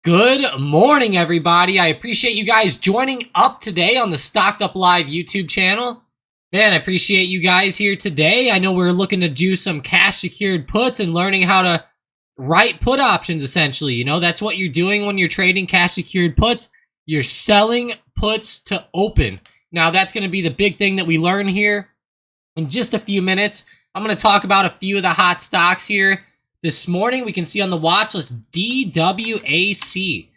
Good morning, everybody. I appreciate you guys joining up today on the Stocked Up Live YouTube channel. Man, I appreciate you guys here today. I know we're looking to do some cash secured puts and learning how to write put options, essentially. You know, that's what you're doing when you're trading cash secured puts. You're selling puts to open. Now, that's going to be the big thing that we learn here in just a few minutes. I'm going to talk about a few of the hot stocks here. This morning, we can see on the watch list DWAC.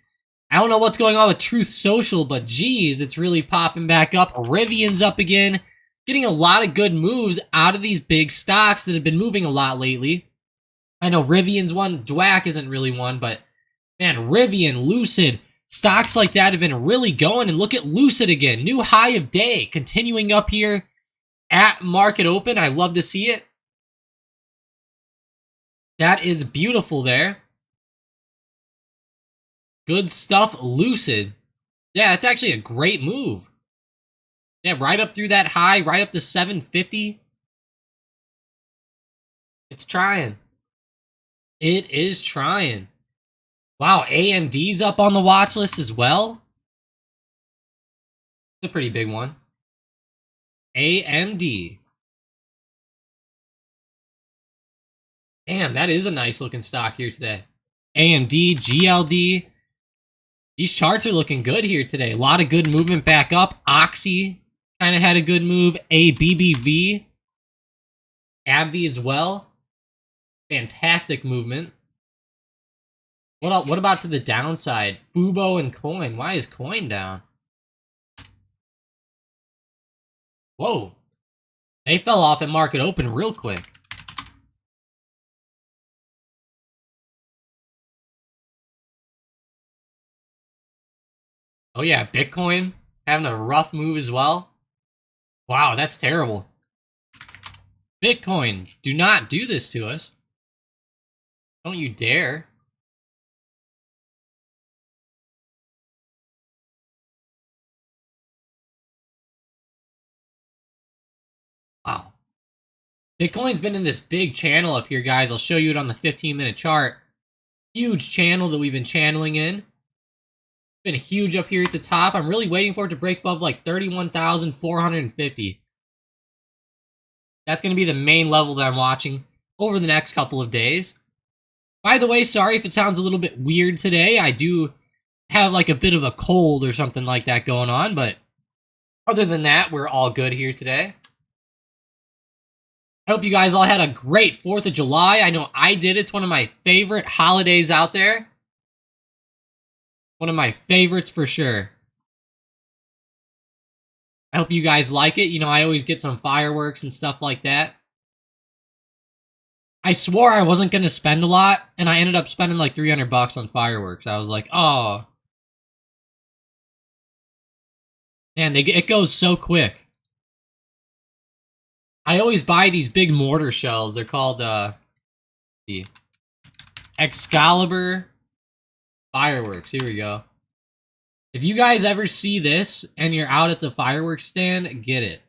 I don't know what's going on with Truth Social, but geez, it's really popping back up. Rivian's up again, getting a lot of good moves out of these big stocks that have been moving a lot lately. I know Rivian's one, DWAC isn't really one, but man, Rivian, Lucid, stocks like that have been really going. And look at Lucid again, new high of day, continuing up here at market open. I love to see it. That is beautiful there. Good stuff, Lucid. Yeah, it's actually a great move. Yeah, right up through that high, right up to 750. It's trying. It is trying. Wow, AMD's up on the watch list as well. It's a pretty big one. AMD. Damn, that is a nice looking stock here today. AMD, GLD. These charts are looking good here today. A lot of good movement back up. Oxy kind of had a good move. ABBV. AbbVie as well. Fantastic movement. What about to the downside? Fubo and Coin. Why is Coin down? Whoa. They fell off at market open real quick. Oh yeah, Bitcoin having a rough move as well. Wow, that's terrible. Bitcoin, do not do this to us. Don't you dare. Wow. Bitcoin's been in this big channel up here, guys. I'll show you it on the 15-minute chart. Huge channel that we've been channeling in. Been huge up here at the top. I'm really waiting for it to break above like 31,450. That's going to be the main level that I'm watching over the next couple of days. By the way, sorry if it sounds a little bit weird today. I do have like a bit of a cold or something like that going on, but other than that, we're all good here today. I hope you guys all had a great 4th of July. I know I did. It's one of my favorite holidays out there. One of my favorites for sure. I hope you guys like it. You know, I always get some fireworks and stuff like that. I swore I wasn't going to spend a lot, and I ended up spending like $300 on fireworks. I was like, oh. Man, it goes so quick. I always buy these big mortar shells. They're called, the Excalibur fireworks. Here we go. If you guys ever see this and you're out at the fireworks stand, get it.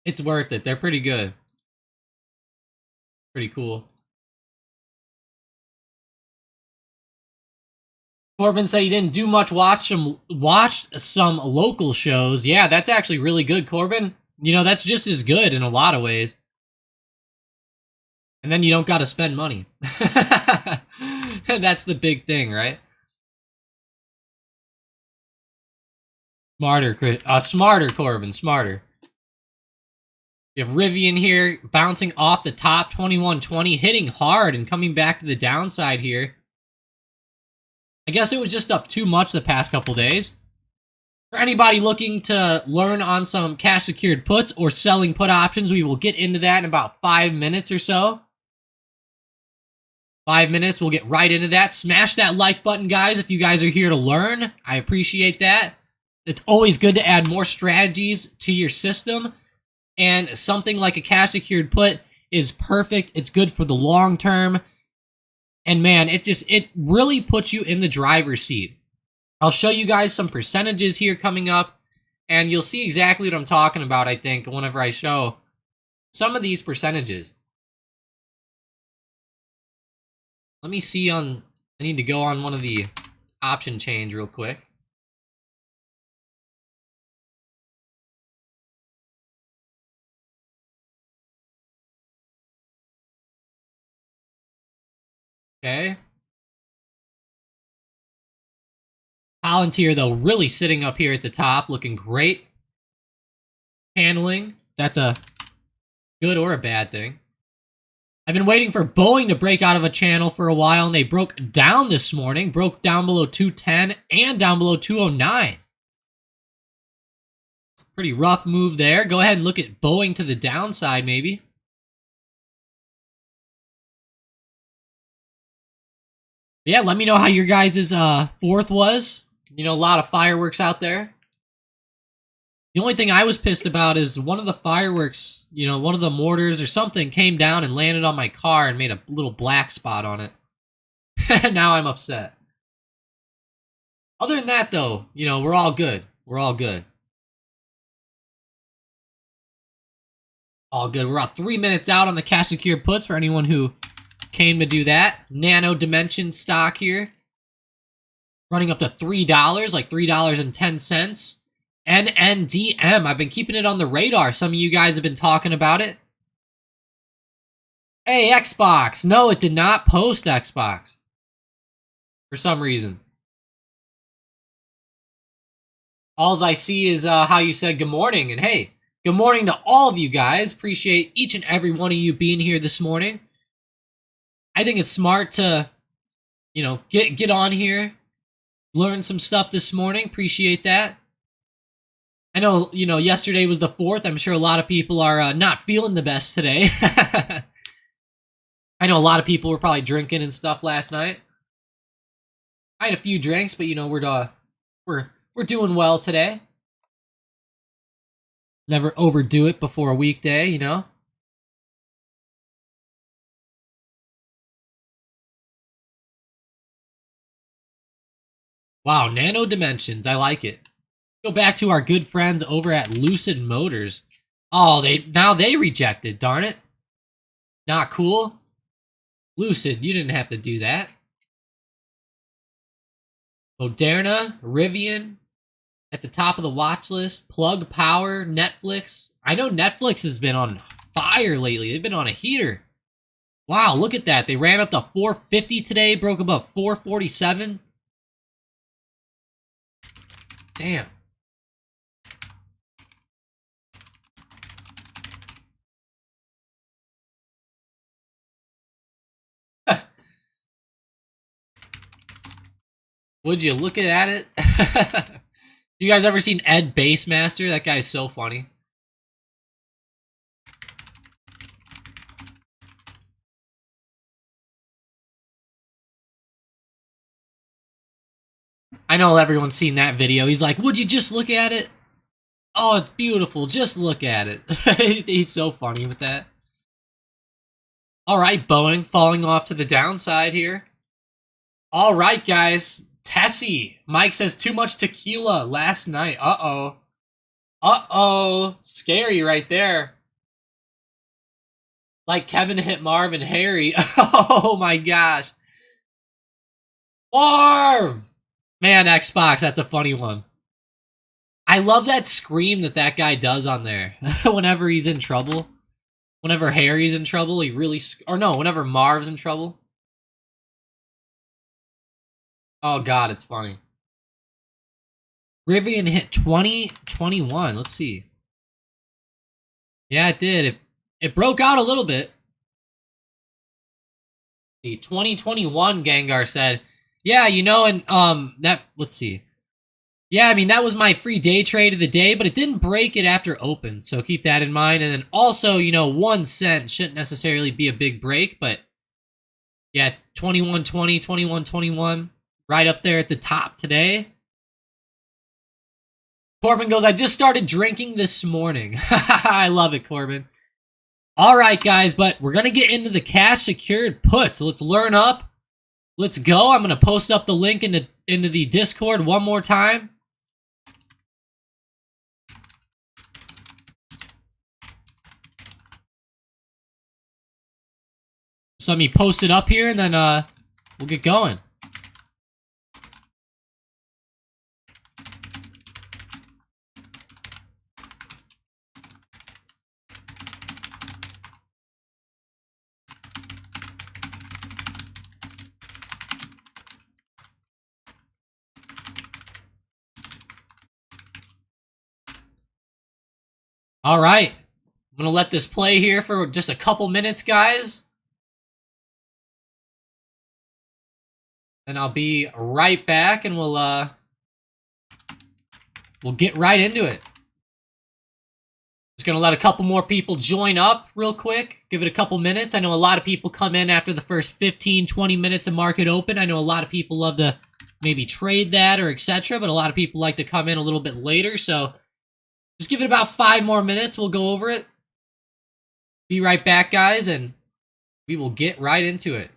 It's worth it. They're pretty good. Pretty cool. Corbin said he didn't do much. Watched some local shows. Yeah, that's actually really good, Corbin. You know, that's just as good in a lot of ways. And then you don't got to spend money. That's the big thing, right? Smarter, Corbin, smarter. You have Rivian here, bouncing off the top, 2120, hitting hard and coming back to the downside here. I guess it was just up too much the past couple days. For anybody looking to learn on some cash secured puts or selling put options, we will get into that in about 5 minutes or so. 5 minutes, we'll get right into that. Smash that like button, guys, if you guys are here to learn. I appreciate that. It's always good to add more strategies to your system. And something like a cash secured put is perfect. It's good for the long term. And man, it really puts you in the driver's seat. I'll show you guys some percentages here coming up, and you'll see exactly what I'm talking about, I think, whenever I show some of these percentages. Let me see I need to go on one of the option chains real quick. Okay. Palantir, though, really sitting up here at the top, looking great. Handling, that's a good or a bad thing. I've been waiting for Boeing to break out of a channel for a while, and they broke down this morning. Broke down below 210 and down below 209. Pretty rough move there. Go ahead and look at Boeing to the downside, maybe. But yeah, let me know how your guys' fourth was. You know, a lot of fireworks out there. The only thing I was pissed about is one of the fireworks, you know, one of the mortars or something came down and landed on my car and made a little black spot on it. Now I'm upset. Other than that, though, you know, we're all good. We're all good. All good. We're about 3 minutes out on the cash secure puts for anyone who came to do that. Nano Dimension stock here. Running up to $3, like $3.10. NNDM. I've been keeping it on the radar. Some of you guys have been talking about it. Hey, Xbox. No, it did not post Xbox. For some reason. Alls I see is how you said good morning. And hey, good morning to all of you guys. Appreciate each and every one of you being here this morning. I think it's smart to, you know, get on here. Learn some stuff this morning. Appreciate that. I know, you know, yesterday was the 4th. I'm sure a lot of people are not feeling the best today. I know a lot of people were probably drinking and stuff last night. I had a few drinks, but you know, we're doing well today. Never overdo it before a weekday, you know. Wow, Nano Dimensions. I like it. Go back to our good friends over at Lucid Motors. Oh, now they rejected, darn it. Not cool. Lucid, you didn't have to do that. Moderna, Rivian, at the top of the watch list. Plug Power, Netflix. I know Netflix has been on fire lately. They've been on a heater. Wow, look at that. They ran up to 450 today, broke above 447. Damn. Would you look at it? You guys ever seen Ed Basemaster? That guy's so funny. I know everyone's seen that video. He's like, would you just look at it? Oh, it's beautiful. Just look at it. He's so funny with that. All right, Boeing falling off to the downside here. All right, guys. Tessie. Mike says too much tequila last night. Uh-oh. Uh-oh. Scary right there. Like Kevin hit Marv and Harry. Oh my gosh. Marv! Man, Xbox, that's a funny one. I love that scream that guy does on there whenever he's in trouble. Whenever Harry's in trouble, he really... Or no, whenever Marv's in trouble. Oh god, it's funny. Rivian hit 2021. Let's see. Yeah, it did. It broke out a little bit. The 2021 Gengar said, yeah, you know, and that, let's see. Yeah, I mean, that was my free day trade of the day, but it didn't break it after open, so keep that in mind. And then also, you know, 1 cent shouldn't necessarily be a big break, but yeah, 2120, 2121, right up there at the top today. Corbin goes, I just started drinking this morning. I love it, Corbin. All right, guys, but we're going to get into the cash secured puts. So let's learn up. Let's go. I'm going to post up the link into the Discord one more time. So let me post it up here, and then we'll get going. All right. I'm going to let this play here for just a couple minutes, guys. And I'll be right back, and we'll get right into it. Just going to let a couple more people join up real quick. Give it a couple minutes. I know a lot of people come in after the first 15, 20 minutes of market open. I know a lot of people love to maybe trade that or etc., but a lot of people like to come in a little bit later, so just give it about 5 more minutes. We'll go over it. Be right back, guys, and we will get right into it.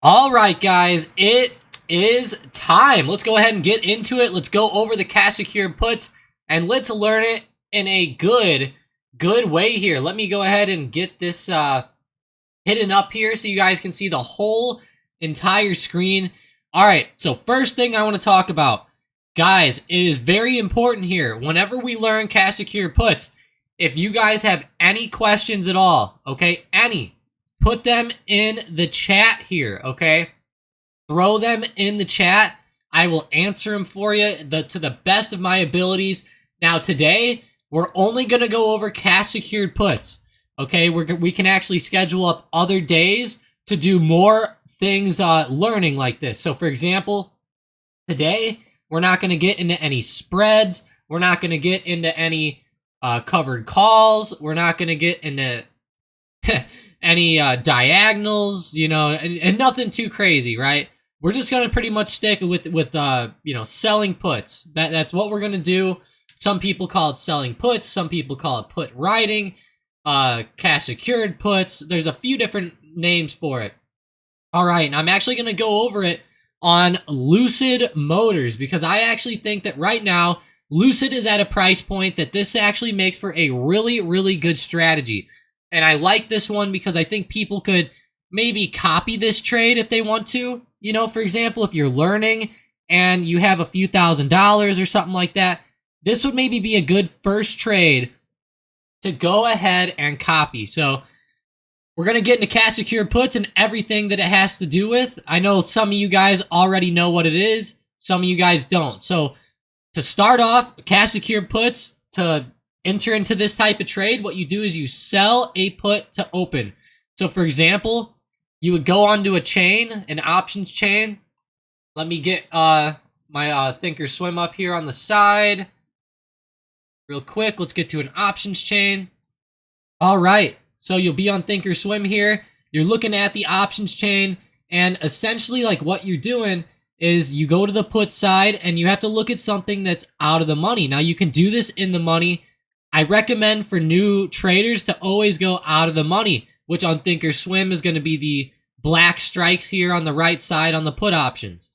All right, guys, it is time. Let's go ahead and get into it. Let's go over the cash secured puts and let's learn it in a good way here. Let me go ahead and get this hidden up here so you guys can see the whole entire screen. All right, so first thing I want to talk about, guys, it is very important here. Whenever we learn cash secured puts, if you guys have any questions at all, okay, put them in the chat here, okay? Throw them in the chat. I will answer them for you to the best of my abilities. Now, today, we're only going to go over cash secured puts, okay? We can actually schedule up other days to do more things learning like this. So, for example, today, we're not going to get into any spreads. We're not going to get into any covered calls. We're not going to get into any diagonals, you know, and nothing too crazy, right? We're just going to pretty much stick with you know, selling puts. That's what we're going to do. Some people call it selling puts. Some people call it put writing, cash secured puts. There's a few different names for it. All right, and I'm actually going to go over it on Lucid Motors because I actually think that right now, Lucid is at a price point that this actually makes for a really good strategy. And I like this one because I think people could maybe copy this trade if they want to. You know, for example, if you're learning and you have a few $1,000s or something like that, this would maybe be a good first trade to go ahead and copy. So we're going to get into cash secured puts and everything that it has to do with. I know some of you guys already know what it is. Some of you guys don't. So to start off, cash secured puts, to enter into this type of trade, what you do is you sell a put to open. So for example, you would go onto a chain, an options chain. Let me get my Thinkorswim up here on the side. Real quick, let's get to an options chain. All right, so you'll be on Thinkorswim here. You're looking at the options chain, and essentially like what you're doing is you go to the put side and you have to look at something that's out of the money. Now you can do this in the money. I recommend for new traders to always go out of the money, which on Thinkorswim is going to be the black strikes here on the right side on the put options.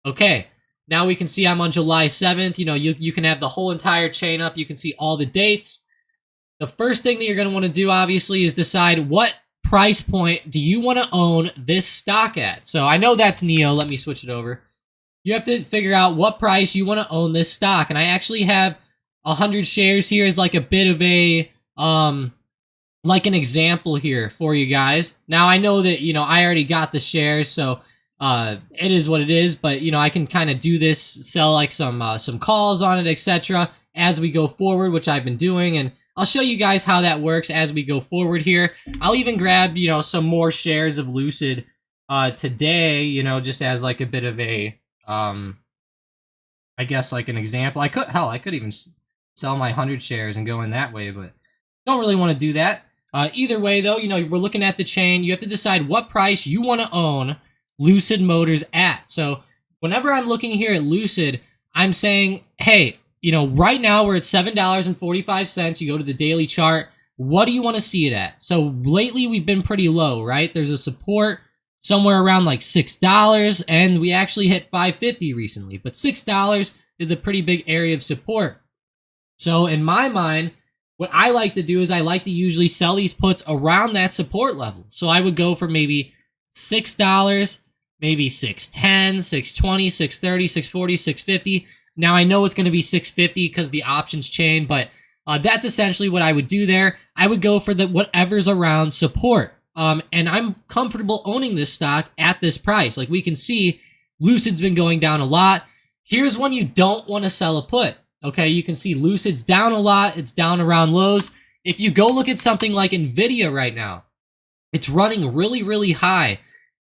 Okay, now we can see I'm on July 7th. You know, you can have the whole entire chain up. You can see all the dates. The first thing that you're going to want to do, obviously, is decide what price point do you want to own this stock at. So I know that's NIO. Let me switch it over. you have to figure out what price you want to own this stock. And I actually have 100 shares here as like a bit of a like an example here for you guys. Now I know that, I already got the shares, so it is what it is, but I can kind of do this, sell like some calls on it, etc. as we go forward, which I've been doing, and I'll show you guys how that works as we go forward here. I'll even grab, some more shares of Lucid today, just as like a bit of a I guess like an example. I could even sell my 100 shares and go in that way, but don't really want to do that. Either way, though, we're looking at the chain. You have to decide what price you want to own Lucid Motors at. So whenever I'm looking here at Lucid, I'm saying, hey, right now we're at $7.45. You go to the daily chart. What do you want to see it at? So lately we've been pretty low, right? There's a support somewhere around like $6, and we actually hit $5.50 recently. But $6 is a pretty big area of support. So in my mind, what I like to do is I like to usually sell these puts around that support level. So I would go for maybe $6, maybe $6.10, $6.20, $6.30, $6.40, $6.50. Now I know it's going to be $6.50 because the options chain, but that's essentially what I would do there. I would go for the whatever's around support. And I'm comfortable owning this stock at this price. Like we can see, Lucid's been going down a lot. Here's when you don't want to sell a put. Okay, you can see Lucid's down a lot. It's down around lows. If you go look at something like Nvidia right now, it's running really, really high.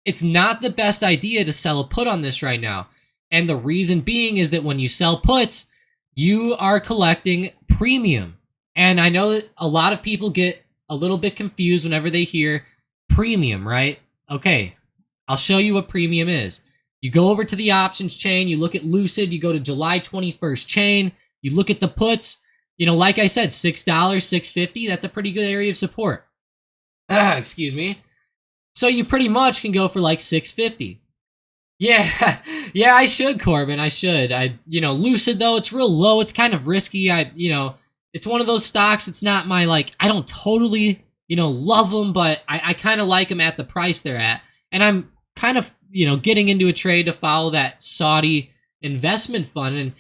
It's not the best idea to sell a put on this right now. And the reason being is that when you sell puts, you are collecting premium. And I know that a lot of people get a little bit confused whenever they hear premium, right? Okay, I'll show you what premium is. You go over to the options chain, you look at Lucid, you go to July 21st chain, you look at the puts, like I said, $6, $6.50, that's a pretty good area of support. Excuse me. So you pretty much can go for like $6.50. Yeah, yeah, I should, Corbin, I should. Lucid though, it's real low, it's kind of risky. It's one of those stocks, it's not my, I don't totally, love them, but I kind of like them at the price they're at. And I'm kind of, getting into a trade to follow that Saudi investment fund. And,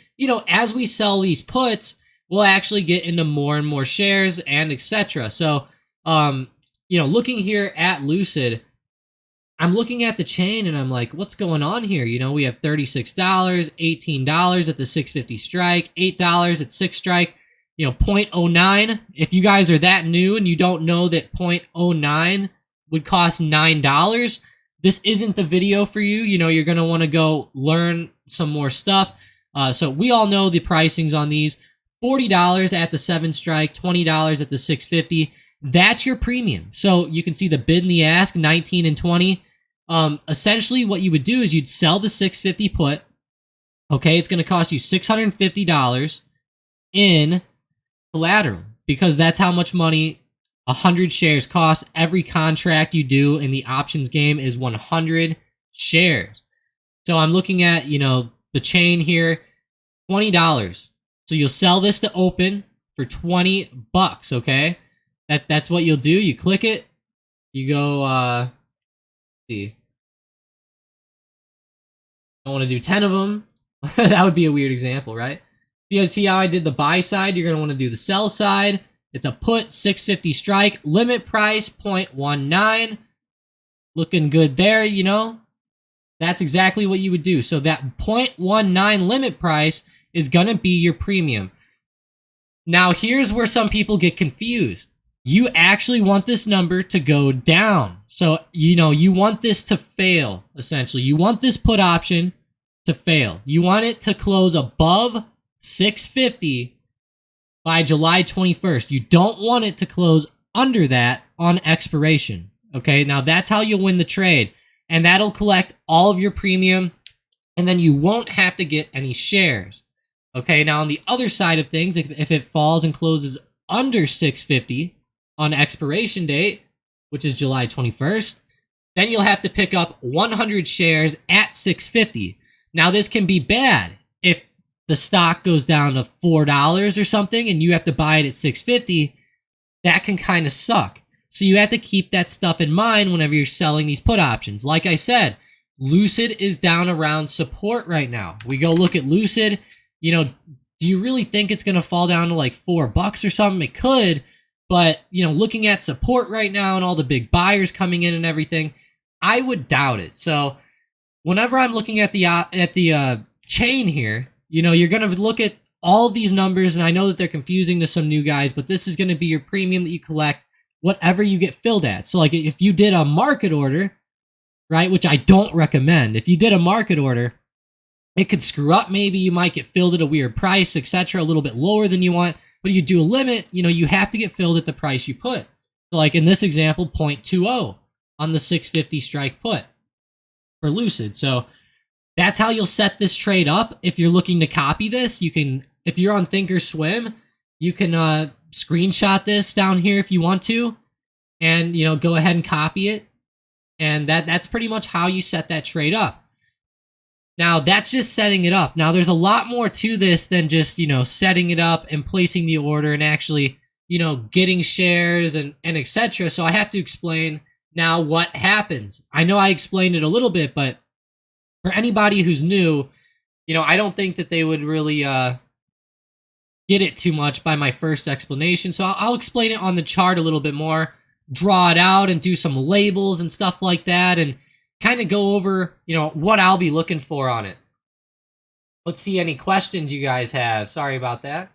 as we sell these puts, we'll actually get into more and more shares and etc. So, looking here at Lucid, I'm looking at the chain and I'm like, what's going on here? We have $36, $18 at the 650 strike, $8 at 6 strike, 0.09. If you guys are that new and you don't know that 0.09 would cost $9, this isn't the video for you. You're going to want to go learn some more stuff. So we all know the pricings on these. $40 at the 7 strike, $20 at the 650. That's your premium. So you can see the bid and the ask, 19 and 20. Essentially what you would do is you'd sell the 650 put. Okay, it's going to cost you $650 in collateral because that's how much money 100 shares cost. Every contract you do in the options game is 100 shares. So I'm looking at, the chain here, $20. So you'll sell this to open for $20, okay? That's what you'll do. You click it. You go, see. I want to do 10 of them. That would be a weird example, right? See how I did the buy side? You're going to want to do the sell side. It's a put, 650 strike, limit price, 0.19. Looking good there, That's exactly what you would do. So that 0.19 limit price is going to be your premium. Now, here's where some people get confused. You actually want this number to go down. So, you want this to fail, essentially. You want this put option to fail. You want it to close above 650 by July 21st. You don't want it to close under that on expiration. Okay, now that's how you'll win the trade. And that'll collect all of your premium, and then you won't have to get any shares. Okay, now on the other side of things, if it falls and closes under 650 on expiration date, which is July 21st, then you'll have to pick up 100 shares at 650. Now this can be bad if the stock goes down to $4 or something and you have to buy it at 650. That can kind of suck. So you have to keep that stuff in mind whenever you're selling these put options. Like I said, Lucid is down around support right now. We go look at Lucid, you know, do you really think it's going to fall down to like $4 or something? It could, but, you know, looking at support right now and all the big buyers coming in and everything, I would doubt it. So whenever I'm looking at the chain here, you know, you're going to look at all of these numbers, and I know that they're confusing to some new guys, but this is going to be your premium that you collect, whatever you get filled at. So like if you did a market order, right, which I don't recommend, if you did a market order, it could screw up. Maybe you might get filled at a weird price, etc., a little bit lower than you want. But you do a limit, you know, you have to get filled at the price you put. So like in this example, 0.20 on the 650 strike put for Lucid. So that's how you'll set this trade up. If you're looking to copy this, you can, if you're on Thinkorswim, you can screenshot this down here if you want to, and, you know, go ahead and copy it. And that's pretty much how you set that trade up. Now, that's just setting it up. Now, there's a lot more to this than just, you know, setting it up and placing the order and actually, you know, getting shares and etc. So I have to explain now what happens. I know I explained it a little bit, but for anybody who's new, you know, I don't think that they would really get it too much by my first explanation. So I'll explain it on the chart a little bit more, draw it out and do some labels and stuff like that, and kind of go over, you know, what I'll be looking for on it. Let's see any questions you guys have. Sorry about that.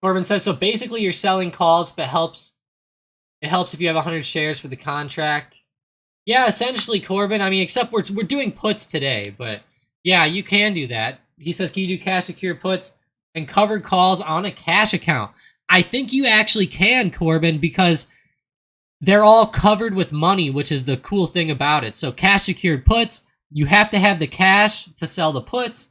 Corbin says, so basically you're selling calls if it helps. It helps if you have 100 shares for the contract. Yeah, essentially, Corbin. I mean, except we're doing puts today, but yeah, you can do that. He says, can you do cash secure puts and covered calls on a cash account? I think you actually can, Corbin, because they're all covered with money, which is the cool thing about it. So cash secured puts, you have to have the cash to sell the puts,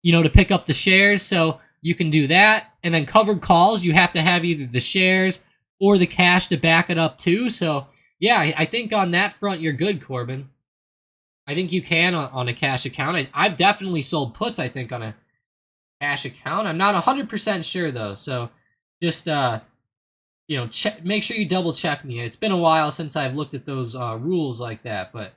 you know, to pick up the shares. So you can do that. And then covered calls, you have to have either the shares or the cash to back it up too. So yeah, I think on that front, you're good, Corbin. I think you can on a cash account. I've definitely sold puts, I think, on a cash account. I'm not 100% sure though. So just, you know, make sure you double check me. It's been a while since I've looked at those rules like that, but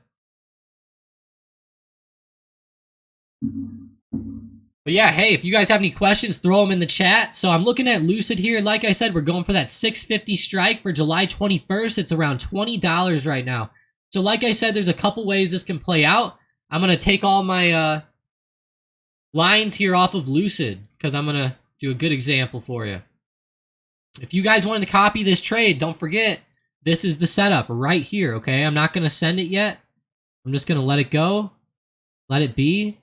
yeah, hey, if you guys have any questions, throw them in the chat. So I'm looking at Lucid here. Like I said, we're going for that 650 strike for July 21st. It's around $20 right now. So like I said, there's a couple ways this can play out. I'm going to take all my lines here off of Lucid because I'm going to do a good example for you. If you guys wanted to copy this trade, don't forget, this is the setup right here, okay? I'm not going to send it yet. I'm just going to let it go. Let it be.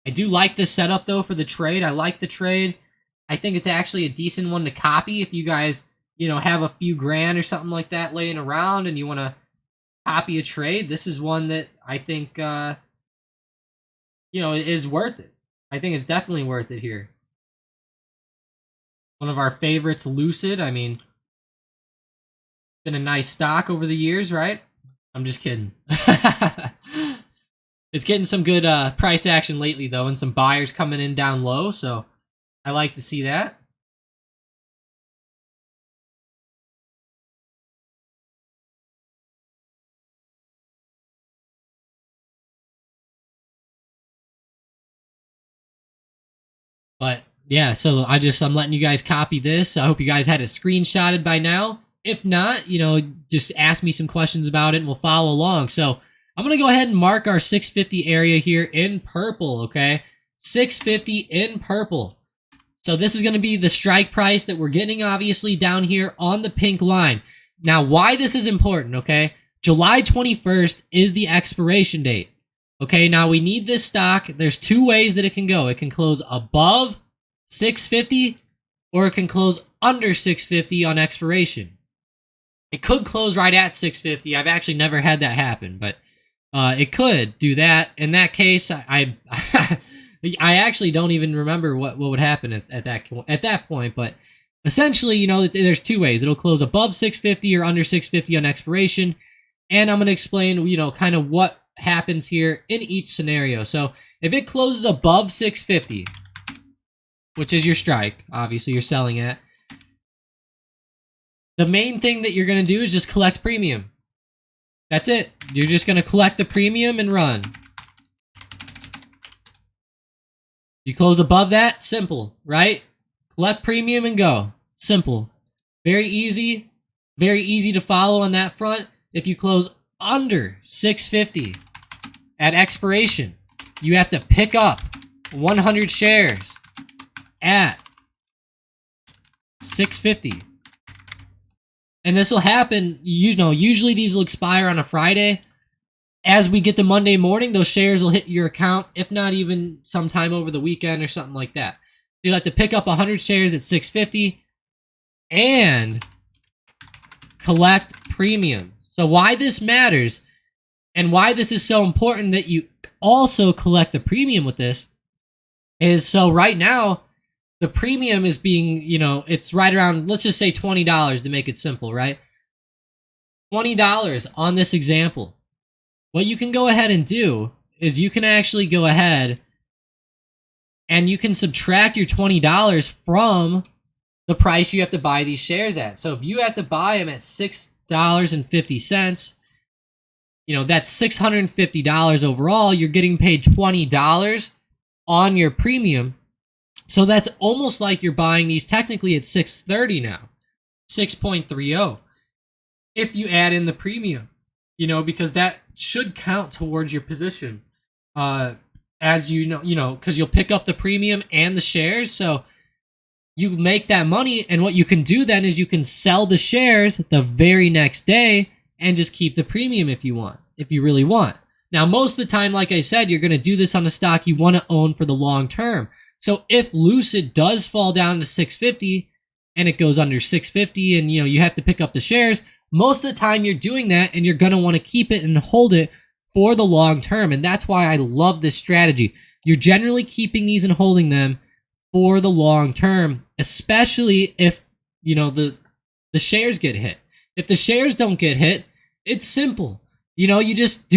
I do like this setup, though, for the trade. I like the trade. I think it's actually a decent one to copy if you guys, you know, have a few grand or something like that laying around and you want to copy a trade. This is one that I think, you know, is worth it. I think it's definitely worth it here. One of our favorites, Lucid. I mean, been a nice stock over the years, right? I'm just kidding. It's getting some good price action lately, though, and some buyers coming in down low, so I like to see that. But yeah, so I'm letting you guys copy this. I hope you guys had it screenshotted by now. If not, you know, just ask me some questions about it and we'll follow along. So I'm going to go ahead and mark our 650 area here in purple, okay? 650 in purple. So this is going to be the strike price that we're getting, obviously, down here on the pink line. Now, why this is important, okay? July 21st is the expiration date. Okay, now we need this stock. There's two ways that it can go. It can close above 650 or it can close under 650 on expiration. It could close right at 650. I've actually never had that happen, but it could do that. In that case, I actually don't even remember what would happen at that point, but essentially, you know, there's two ways. It'll close above 650 or under 650 on expiration, and I'm going to explain, you know, kind of what happens here in each scenario. So if it closes above 650, which is your strike, obviously you're selling at, The main thing that you're going to do is just collect premium. That's it. You're just going to collect the premium and run. You close above that, simple, right? Collect premium and go. Simple. Very easy to follow on that front. If you close under 650 at expiration, you have to pick up 100 shares at 650. And this will happen, you know, usually these will expire on a Friday. As we get to Monday morning, those shares will hit your account, if not even sometime over the weekend or something like that. You'll have to pick up 100 shares at 650 and collect premium. So why this matters and why this is so important that you also collect the premium with this is, so right now, the premium is being, you know, it's right around, let's just say $20 to make it simple, right? $20 on this example. What you can go ahead and do is you can actually go ahead and you can subtract your $20 from the price you have to buy these shares at. So if you have to buy them at $6.50, you know, that's $650 overall. You're getting paid $20 on your premium. So that's almost like you're buying these technically at $6.30 now, 6.30 if you add in the premium, you know, because that should count towards your position, as you know, because you'll pick up the premium and the shares, so you make that money, and what you can do then is you can sell the shares the very next day and just keep the premium if you want, if you really want. Now, most of the time, like I said, you're going to do this on a stock you want to own for the long term. So if Lucid does fall down to 650 and it goes under 650 and, you know, you have to pick up the shares, most of the time you're doing that and you're going to want to keep it and hold it for the long term. And that's why I love this strategy. You're generally keeping these and holding them for the long term, especially if, you know, the shares get hit. If the shares don't get hit, it's simple. You know, you just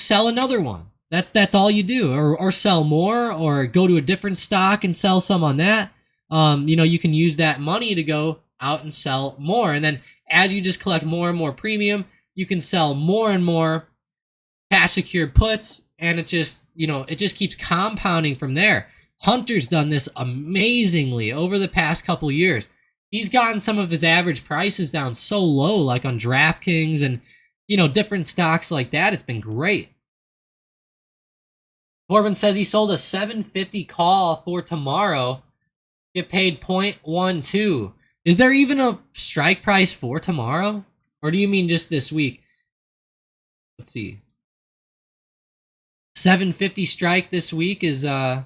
sell another one. That's all you do, or sell more, or go to a different stock and sell some on that. You know, you can use that money to go out and sell more. And then as you just collect more and more premium, you can sell more and more cash secured puts, and it just, you know, it just keeps compounding from there. Hunter's done this amazingly over the past couple years. He's gotten some of his average prices down so low, like on DraftKings and, you know, different stocks like that. It's been great. Corbin says he sold a $7.50 call for tomorrow. Get paid 0.12. Is there even a strike price for tomorrow? Or do you mean just this week? Let's see. 750 strike this week is oh,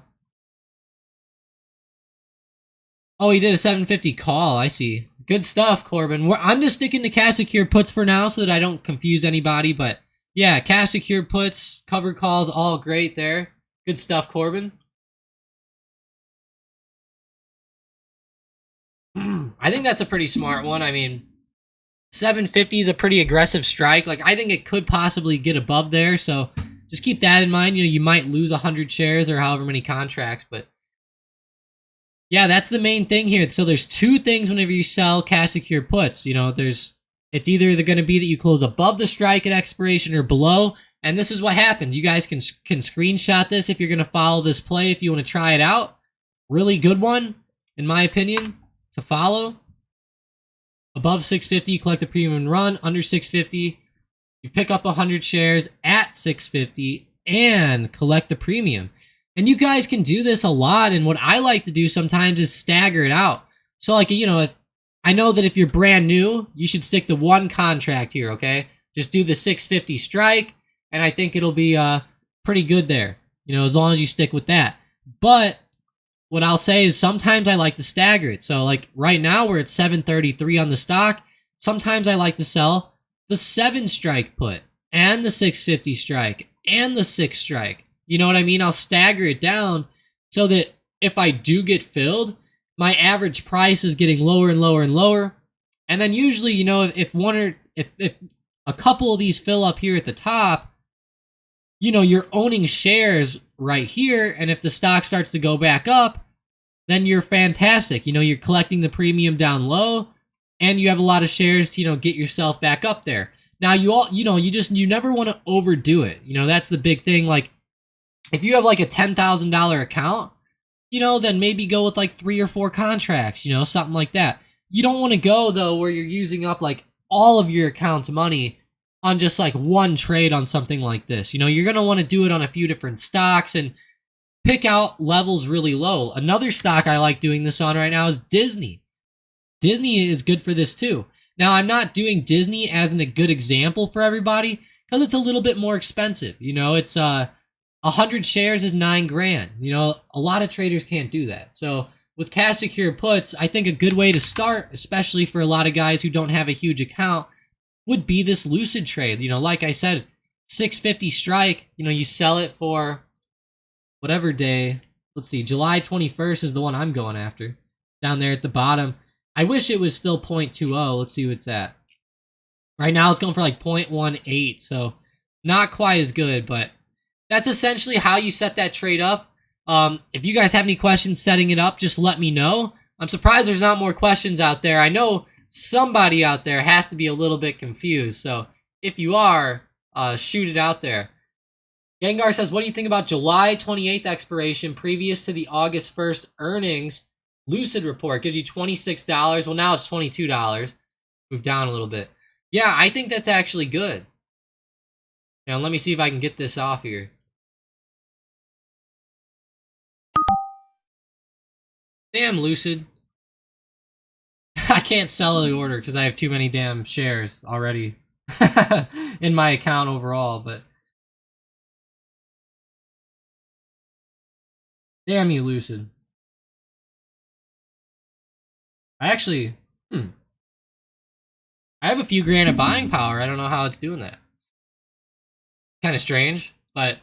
he did a 750 call. I see. Good stuff, Corbin. I'm just sticking to cash secured puts for now so that I don't confuse anybody, but yeah, cash secured puts, covered calls, all great there. Good stuff, Corbin. I think that's a pretty smart one. I mean, 750 is a pretty aggressive strike. Like, I think it could possibly get above there, so just keep that in mind. You know, you might lose 100 shares or however many contracts, but yeah, that's the main thing here. So there's two things whenever you sell cash secured puts. You know, it's either going to be that you close above the strike at expiration or below, and this is what happens. You guys can screenshot this if you're going to follow this play, if you want to try it out. Really good one, in my opinion, to follow. Above 650, you collect the premium and run. Under 650, you pick up 100 shares at 650 and collect the premium. And you guys can do this a lot, and what I like to do sometimes is stagger it out. So, like, you know, I know that if you're brand new, you should stick to one contract here, okay? Just do the 650 strike, and I think it'll be pretty good there, you know, as long as you stick with that. But what I'll say is sometimes I like to stagger it. So, like, right now we're at 733 on the stock. Sometimes I like to sell the 7 strike put and the 650 strike and the 6 strike. You know what I mean? I'll stagger it down so that if I do get filled, my average price is getting lower and lower and lower. And then usually, you know, if a couple of these fill up here at the top, you know, you're owning shares right here. And if the stock starts to go back up, then you're fantastic. You know, you're collecting the premium down low and you have a lot of shares to, get yourself back up there. Now you never want to overdo it. That's the big thing. Like if you have like a $10,000 account, then maybe go with like 3 or 4 contracts, something like that. You don't want to go though where you're using up like all of your account's money on just like one trade on something like this. You're going to want to do it on a few different stocks and pick out levels really low. Another stock I like doing this on right now is Disney. Disney is good for this too. Now, I'm not doing Disney as a good example for everybody because it's a little bit more expensive. It's 100 shares is $9,000. A lot of traders can't do that. So with cash secure puts, I think a good way to start, especially for a lot of guys who don't have a huge account, would be this Lucid trade. Like I said, 650 strike, you sell it for whatever day. Let's see, July 21st is the one I'm going after. Down there at the bottom. I wish it was still 0.20. Let's see what it's at. Right now it's going for like 0.18, so not quite as good, but that's essentially how you set that trade up. If you guys have any questions setting it up, just let me know. I'm surprised there's not more questions out there. I know somebody out there has to be a little bit confused, so if you are, shoot it out there. Gengar says, what do you think about July 28th expiration previous to the August 1st earnings? Lucid report gives you $26. Well, now it's $22. Move down a little bit. Yeah, I think that's actually good. Now, let me see if I can get this off here. Damn, Lucid. I can't sell the order because I have too many damn shares already in my account overall, but damn you, Lucid. I actually, I have a few grand of buying power. I don't know how it's doing that. Kind of strange, but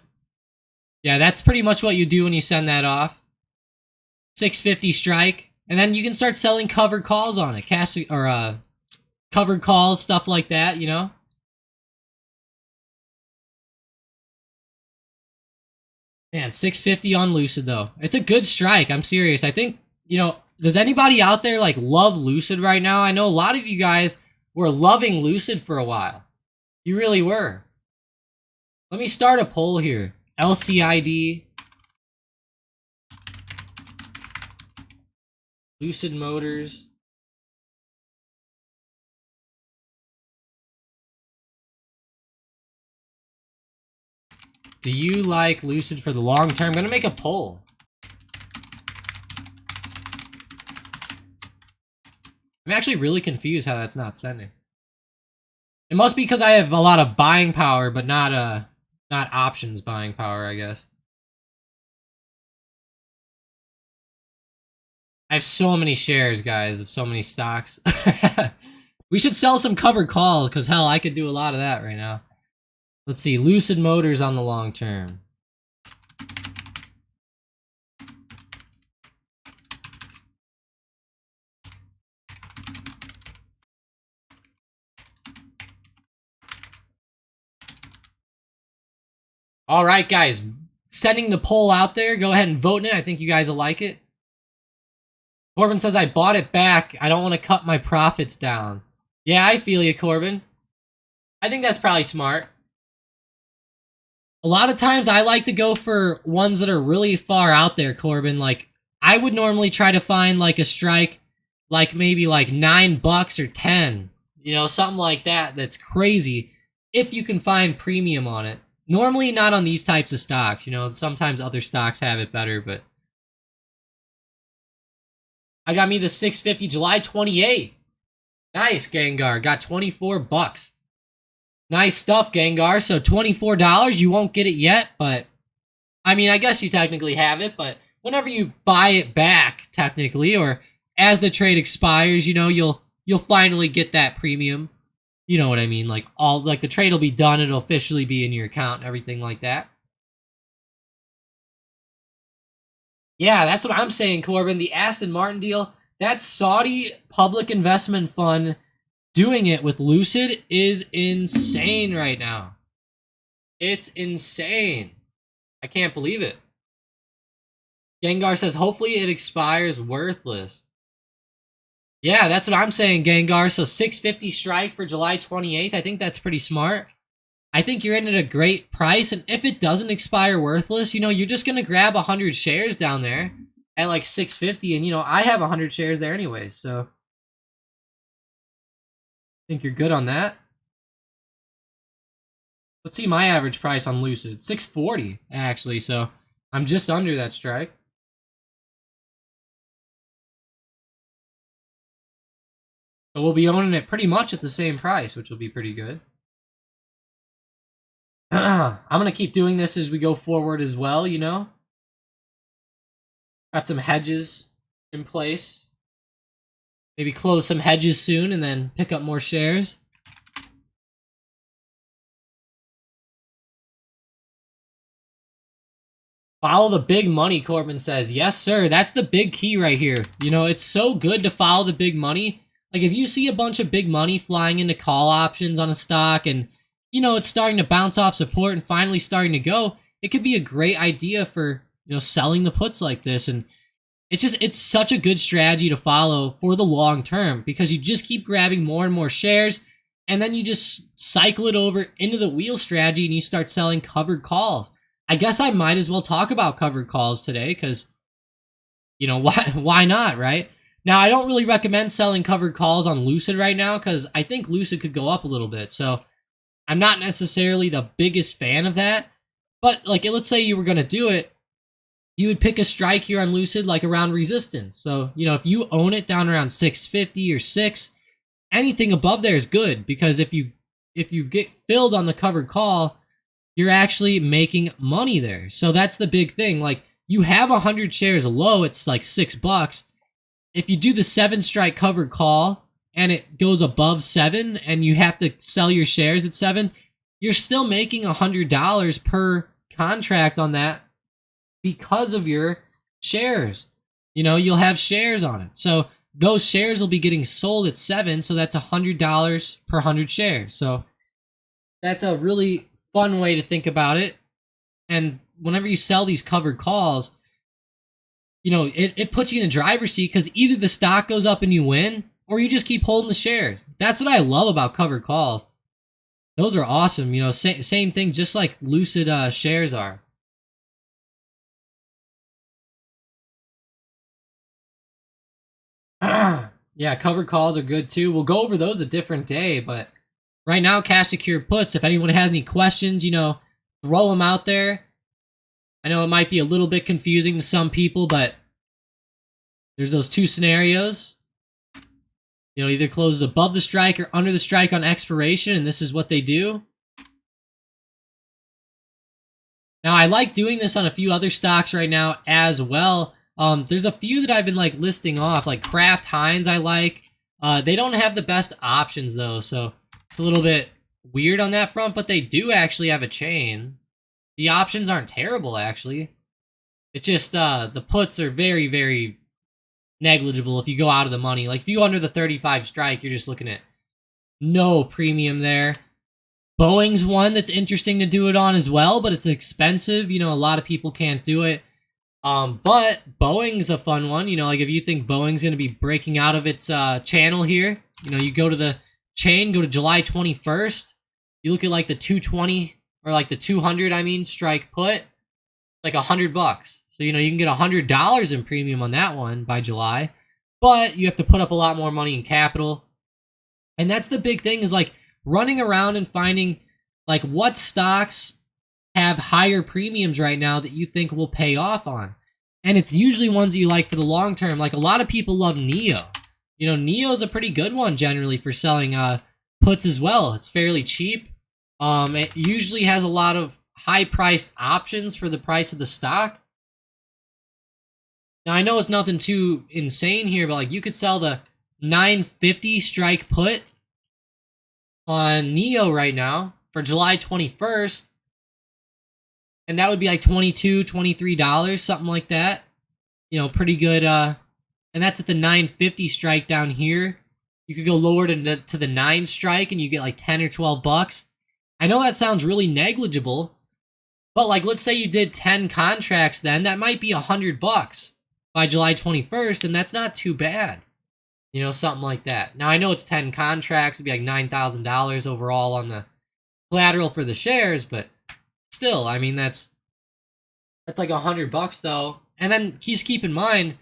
yeah, that's pretty much what you do when you send that off. 650 strike, and then you can start selling covered calls on it, cash or covered calls, stuff like that. Man, 650 on Lucid though. It's a good strike. I'm serious. I think does anybody out there like love Lucid right now? I know a lot of you guys were loving Lucid for a while. You really were. Let me start a poll here. LCID. Lucid Motors. Do you like Lucid for the long term? I'm going to make a poll. I'm actually really confused how that's not sending. It must be because I have a lot of buying power, but not options buying power, I guess. I have so many shares, guys, of so many stocks. We should sell some covered calls, because hell, I could do a lot of that right now. Let's see, Lucid Motors on the long term. All right, guys, sending the poll out there. Go ahead and vote in it. I think you guys will like it. Corbin says, I bought it back. I don't want to cut my profits down. Yeah, I feel you, Corbin. I think that's probably smart. A lot of times I like to go for ones that are really far out there, Corbin. Like, I would normally try to find like a strike, like maybe like $9 or 10. Something like that that's crazy if you can find premium on it. Normally not on these types of stocks. Sometimes other stocks have it better, but I got me the 650 July 28th. Nice, Gengar. Got $24. Nice stuff, Gengar. So $24, you won't get it yet, but I mean, I guess you technically have it, but whenever you buy it back, technically, or as the trade expires, you'll finally get that premium. You know what I mean? Like the trade will be done, it'll officially be in your account and everything like that. Yeah, that's what I'm saying, Corbin. The Aston Martin deal, that Saudi public investment fund doing it with Lucid is insane right now. It's insane. I can't believe it. Gengar says, hopefully it expires worthless. Yeah, that's what I'm saying, Gengar. So 650 strike for July 28th. I think that's pretty smart. I think you're in at a great price, and if it doesn't expire worthless, you know, you're just gonna grab 100 shares down there at like 650, and you know, I have 100 shares there anyways, so I think you're good on that. Let's see my average price on Lucid. 640, actually, so I'm just under that strike. So we'll be owning it pretty much at the same price, which will be pretty good. I'm gonna keep doing this as we go forward as well, you know. Got some hedges in place. Maybe close some hedges soon and then pick up more shares. Follow the big money, Corbin says. Yes, sir. That's the big key right here. You know, it's so good to follow the big money. Like, if you see a bunch of big money flying into call options on a stock and, you know, it's starting to bounce off support and finally starting to go, it could be a great idea for, you know, selling the puts like this. And it's such a good strategy to follow for the long term because you just keep grabbing more and more shares and then you just cycle it over into the wheel strategy and you start selling covered calls. I guess I might as well talk about covered calls today because, you know, why not, right? Now, I don't really recommend selling covered calls on Lucid right now because I think Lucid could go up a little bit. So I'm not necessarily the biggest fan of that. But, like, let's say you were going to do it, you would pick a strike here on Lucid, like, around resistance. So, you know, if you own it down around 650 or 6, anything above there is good because if you get filled on the covered call, you're actually making money there. So that's the big thing. Like, you have 100 shares low, it's like $6. If you do the 7 strike covered call and it goes above 7 and you have to sell your shares at 7, you're still making $100 per contract on that because of your shares. You know, you'll have shares on it. So those shares will be getting sold at 7, so that's $100 per 100 shares. So that's a really fun way to think about it. And whenever you sell these covered calls, you know, it puts you in the driver's seat because either the stock goes up and you win, or you just keep holding the shares. That's what I love about covered calls. Those are awesome. You know, same thing, just like Lucid shares are. Yeah, covered calls are good too. We'll go over those a different day, but right now, cash secure puts, if anyone has any questions, you know, throw them out there. I know it might be a little bit confusing to some people, but there's those two scenarios. You know, either closes above the strike or under the strike on expiration, and this is what they do. Now, I like doing this on a few other stocks right now as well. There's a few that I've been, like, listing off, like Kraft Heinz I like. They don't have the best options, though, so it's a little bit weird on that front, but they do actually have a chain. The options aren't terrible, actually. It's just the puts are very, very negligible if you go out of the money. Like, if you go under the 35 strike, you're just looking at no premium there. Boeing's one that's interesting to do it on as well, but it's expensive. You know, a lot of people can't do it. But Boeing's a fun one. You know, like if you think Boeing's going to be breaking out of its channel here, you know, you go to the chain, go to July 21st. You look at like the 220 or like the 200, I mean, strike put, like $100. So, you know, you can get $100 in premium on that one by July, but you have to put up a lot more money in capital. And that's the big thing is like running around and finding like what stocks have higher premiums right now that you think will pay off on. And it's usually ones that you like for the long term. Like a lot of people love NIO. You know, NIO is a pretty good one generally for selling puts as well. It's fairly cheap. It usually has a lot of high-priced options for the price of the stock. Now, I know it's nothing too insane here, but like you could sell the 950 strike put on NIO right now for July 21st. And that would be like $22, $23, something like that. You know, pretty good. And that's at the 950 strike down here. You could go lower to the 9 strike and you get like 10 or 12 bucks. I know that sounds really negligible, but like let's say you did 10 contracts then, that might be $100 by July 21st, and that's not too bad. You know, something like that. Now I know it's 10 contracts, it'd be like $9,000 overall on the collateral for the shares, but still, I mean that's like $100 though. And then just keep in mind,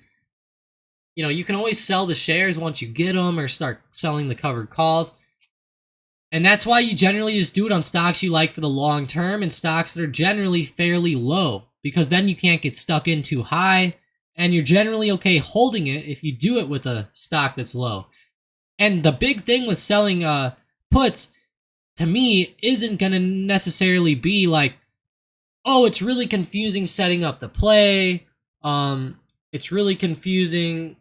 you know, you can always sell the shares once you get them or start selling the covered calls. And that's why you generally just do it on stocks you like for the long term and stocks that are generally fairly low, because then you can't get stuck in too high and you're generally okay holding it if you do it with a stock that's low. And the big thing with selling puts to me isn't going to necessarily be like, oh, it's really confusing setting up the play. It's really confusing,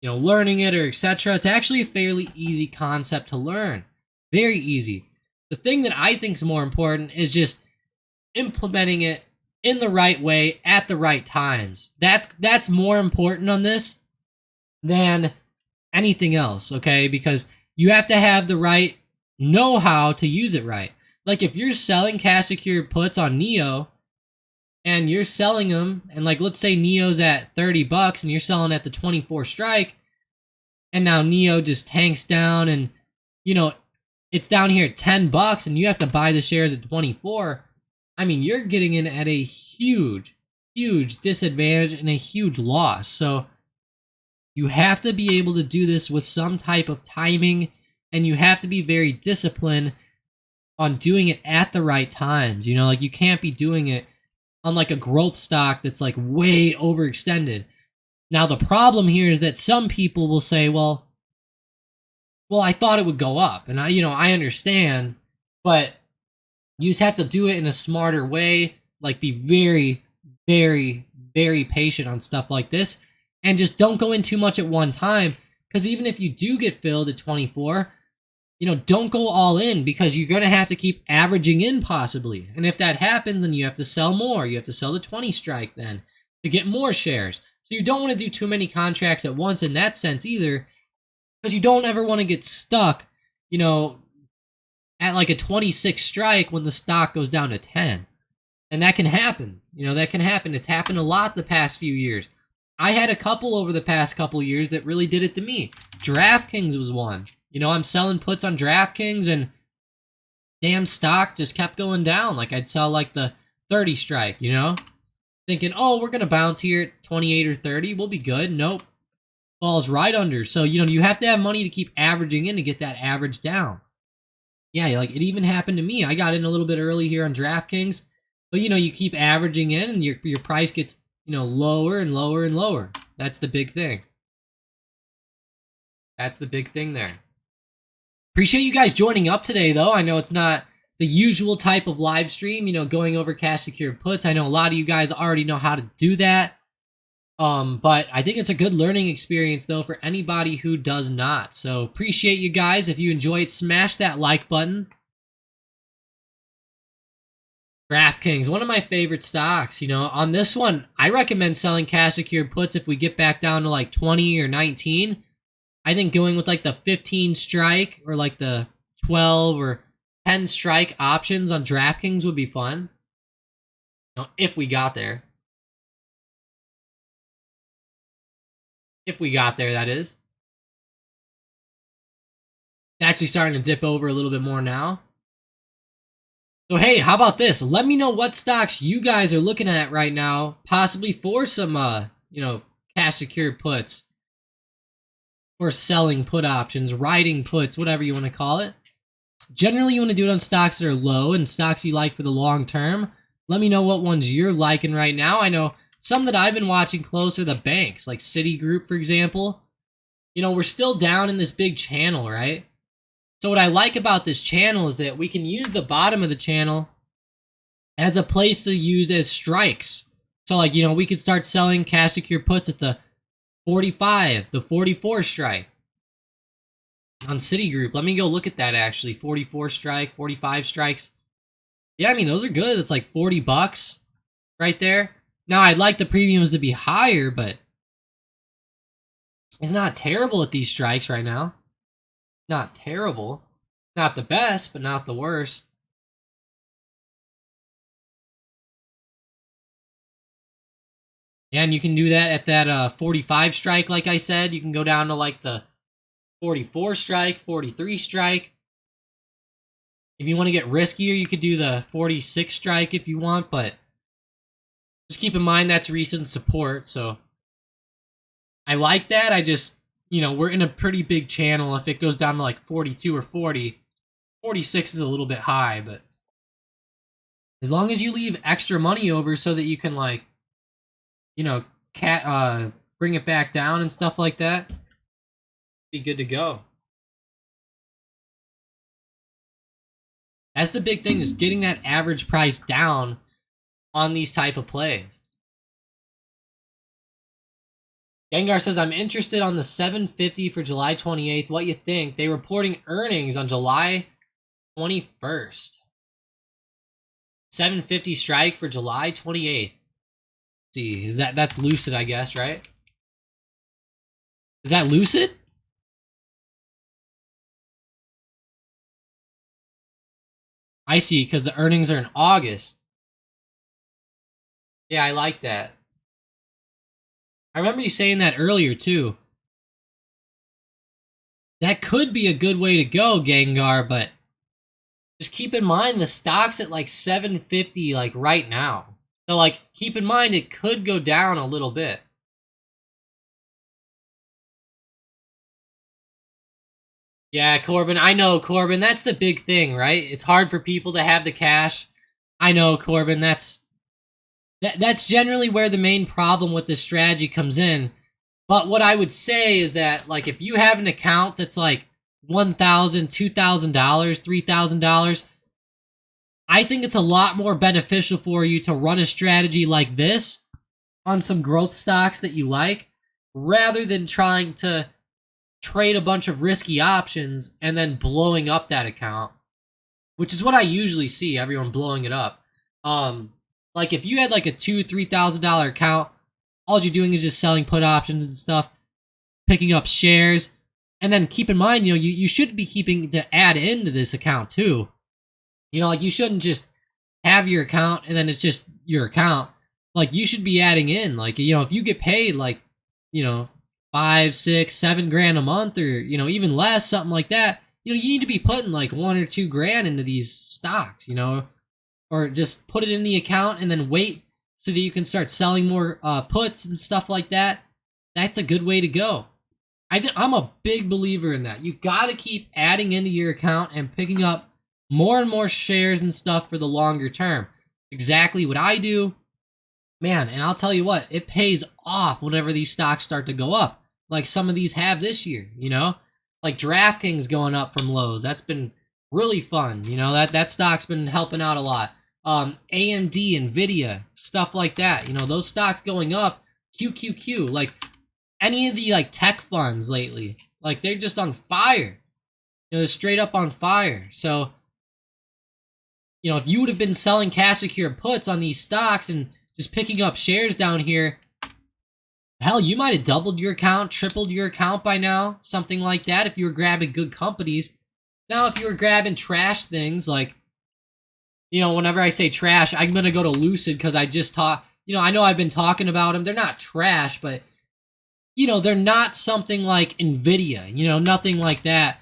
you know, learning it or etc. It's actually a fairly easy concept to learn. Very easy. The thing that I think is more important is just implementing it in the right way at the right times. That's more important on this than anything else, okay? Because you have to have the right know-how to use it right. Like if you're selling cash secured puts on NEO and you're selling them, and like let's say NEO's at $30 and you're selling at the 24 strike, and now NEO just tanks down and you know it's down here at $10 and you have to buy the shares at 24. I mean, you're getting in at a huge disadvantage and a huge loss. So you have to be able to do this with some type of timing, and you have to be very disciplined on doing it at the right times. You know, like you can't be doing it on like a growth stock that's like way overextended. Now the problem here is that some people will say, well, I thought it would go up, and I understand, but you just have to do it in a smarter way. Like be very, very, very patient on stuff like this, and just don't go in too much at one time. Because even if you do get filled at 24, don't go all in, because you're gonna have to keep averaging in possibly. And if that happens, then you have to sell more. You have to sell the 20 strike then to get more shares. So you don't want to do too many contracts at once in that sense either, because you don't ever want to get stuck, at like a 26 strike when the stock goes down to 10. And that can happen. That can happen. It's happened a lot the past few years. I had a couple over the past couple years that really did it to me. DraftKings was one. I'm selling puts on DraftKings and damn stock just kept going down. Like I'd sell like the 30 strike, thinking, oh, we're going to bounce here at 28 or 30. We'll be good. Nope. Falls right under. So, you have to have money to keep averaging in to get that average down. Yeah, like it even happened to me. I got in a little bit early here on DraftKings, but you keep averaging in and your price gets, lower and lower and lower. That's the big thing. That's the big thing there. Appreciate you guys joining up today, though. I know it's not the usual type of live stream, going over cash secured puts. I know a lot of you guys already know how to do that. But I think it's a good learning experience, though, for anybody who does not. So appreciate you guys. If you enjoy it, smash that like button. DraftKings, one of my favorite stocks. On this one, I recommend selling cash secured puts if we get back down to like 20 or 19. I think going with like the 15 strike or like the 12 or 10 strike options on DraftKings would be fun. If we got there. If we got there, that is. It's actually starting to dip over a little bit more now. So hey, how about this? Let me know what stocks you guys are looking at right now, possibly for some, cash secured puts. Or selling put options, writing puts, whatever you want to call it. Generally, you want to do it on stocks that are low and stocks you like for the long term. Let me know what ones you're liking right now. I know some that I've been watching close are the banks, like Citigroup, for example. We're still down in this big channel, right? So what I like about this channel is that we can use the bottom of the channel as a place to use as strikes. So like, we could start selling cash secured puts at the 45, the 44 strike on Citigroup. Let me go look at that actually. 44 strike, 45 strikes. Yeah, I mean, those are good. It's like $40 right there. Now, I'd like the premiums to be higher, but it's not terrible at these strikes right now. Not terrible. Not the best, but not the worst. And you can do that at that 45 strike, like I said. You can go down to like the 44 strike, 43 strike. If you want to get riskier, you could do the 46 strike if you want, but just keep in mind that's recent support, so I like that. I just, we're in a pretty big channel. If it goes down to like 42 or 40, 46 is a little bit high, but as long as you leave extra money over so that you can, like, bring it back down and stuff like that, be good to go. That's the big thing, is getting that average price down on these type of plays. Gengar says, I'm interested on the 750 for July 28th. What you think? They reporting earnings on July 21st. 750 strike for July 28th. Let's see, that's Lucid, I guess, right? Is that Lucid? I see, because the earnings are in August. Yeah, I like that. I remember you saying that earlier, too. That could be a good way to go, Gengar, but just keep in mind the stock's at like 750 like right now. So like keep in mind it could go down a little bit. Yeah, Corbin, I know, Corbin, that's the big thing, right? It's hard for people to have the cash. I know, Corbin, that's generally where the main problem with this strategy comes in. But what I would say is that, like, if you have an account that's like $1,000, $2,000, $3,000, I think it's a lot more beneficial for you to run a strategy like this on some growth stocks that you like, rather than trying to trade a bunch of risky options and then blowing up that account, which is what I usually see, everyone blowing it up. Like if you had like a $2,000-$3,000 account, all you're doing is just selling put options and stuff, picking up shares, and then keep in mind, you should be keeping to add into this account too. Like you shouldn't just have your account and then it's just your account. Like you should be adding in, like, if you get paid like, 5, 6, 7 grand a month, or, even less, something like that, you need to be putting like 1 or 2 grand into these stocks, or just put it in the account and then wait so that you can start selling more puts and stuff like that. That's a good way to go. I'm a big believer in that. You got to keep adding into your account and picking up more and more shares and stuff for the longer term. Exactly what I do. Man, and I'll tell you what, it pays off whenever these stocks start to go up. Like some of these have this year, Like DraftKings going up from lows. That's been really fun. That stock's been helping out a lot. AMD, Nvidia, stuff like that. Those stocks going up. QQQ, like any of the like tech funds lately, like they're just on fire. They're straight up on fire. So, if you would have been selling cash secured puts on these stocks and just picking up shares down here, hell, you might have doubled your account, tripled your account by now, something like that, if you were grabbing good companies. Now, if you were grabbing trash things, like, whenever I say trash, I'm going to go to Lucid because I just talk, I know I've been talking about them. They're not trash, but, they're not something like Nvidia, nothing like that.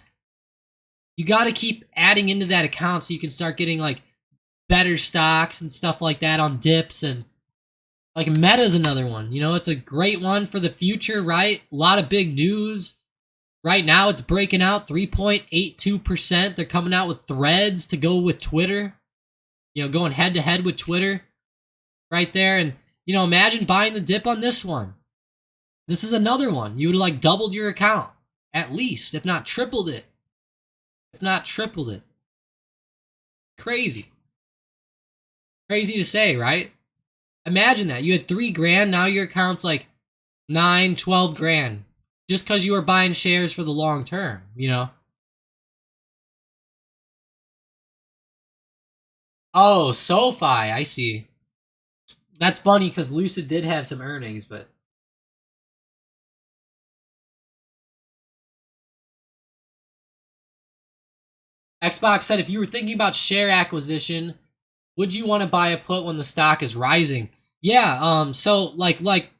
You got to keep adding into that account so you can start getting, like, better stocks and stuff like that on dips. And like Meta's another one, it's a great one for the future, right? A lot of big news right now. It's breaking out 3.82%. They're coming out with Threads to go with Twitter, going head to head with Twitter right there. And imagine buying the dip on this one. This is another one. You would have like doubled your account at least, if not tripled it. Crazy to say, right? Imagine that. You had 3 grand, now your account's like 9, 12 grand. Just because you were buying shares for the long term, Oh, SoFi, I see. That's funny because Lucid did have some earnings, but Xbox said, if you were thinking about share acquisition, would you want to buy a put when the stock is rising? Yeah, so like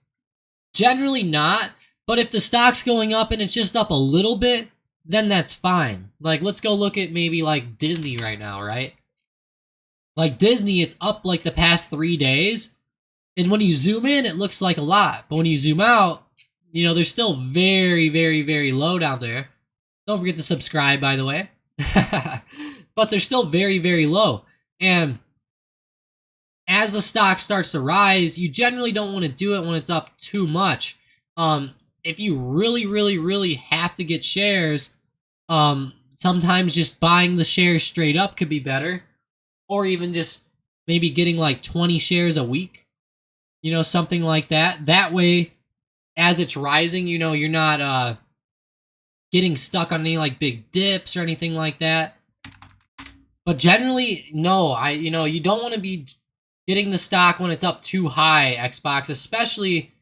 generally not, but if the stock's going up and it's just up a little bit, then that's fine. Like, let's go look at maybe like Disney right now, right? Like Disney, it's up like the past 3 days. And when you zoom in, it looks like a lot. But when you zoom out, you know, they're still very, very, very low down there. Don't forget to subscribe, by the way. But they're still very, very low. And as the stock starts to rise, you generally don't want to do it when it's up too much. If you really, really, really have to get shares, sometimes just buying the shares straight up could be better. Or even just maybe getting like 20 shares a week. You know, something like that. That way, as it's rising, you know, you're not getting stuck on any like big dips or anything like that. But generally, no, you know, you don't want to be getting the stock when it's up too high, Xbox, especially.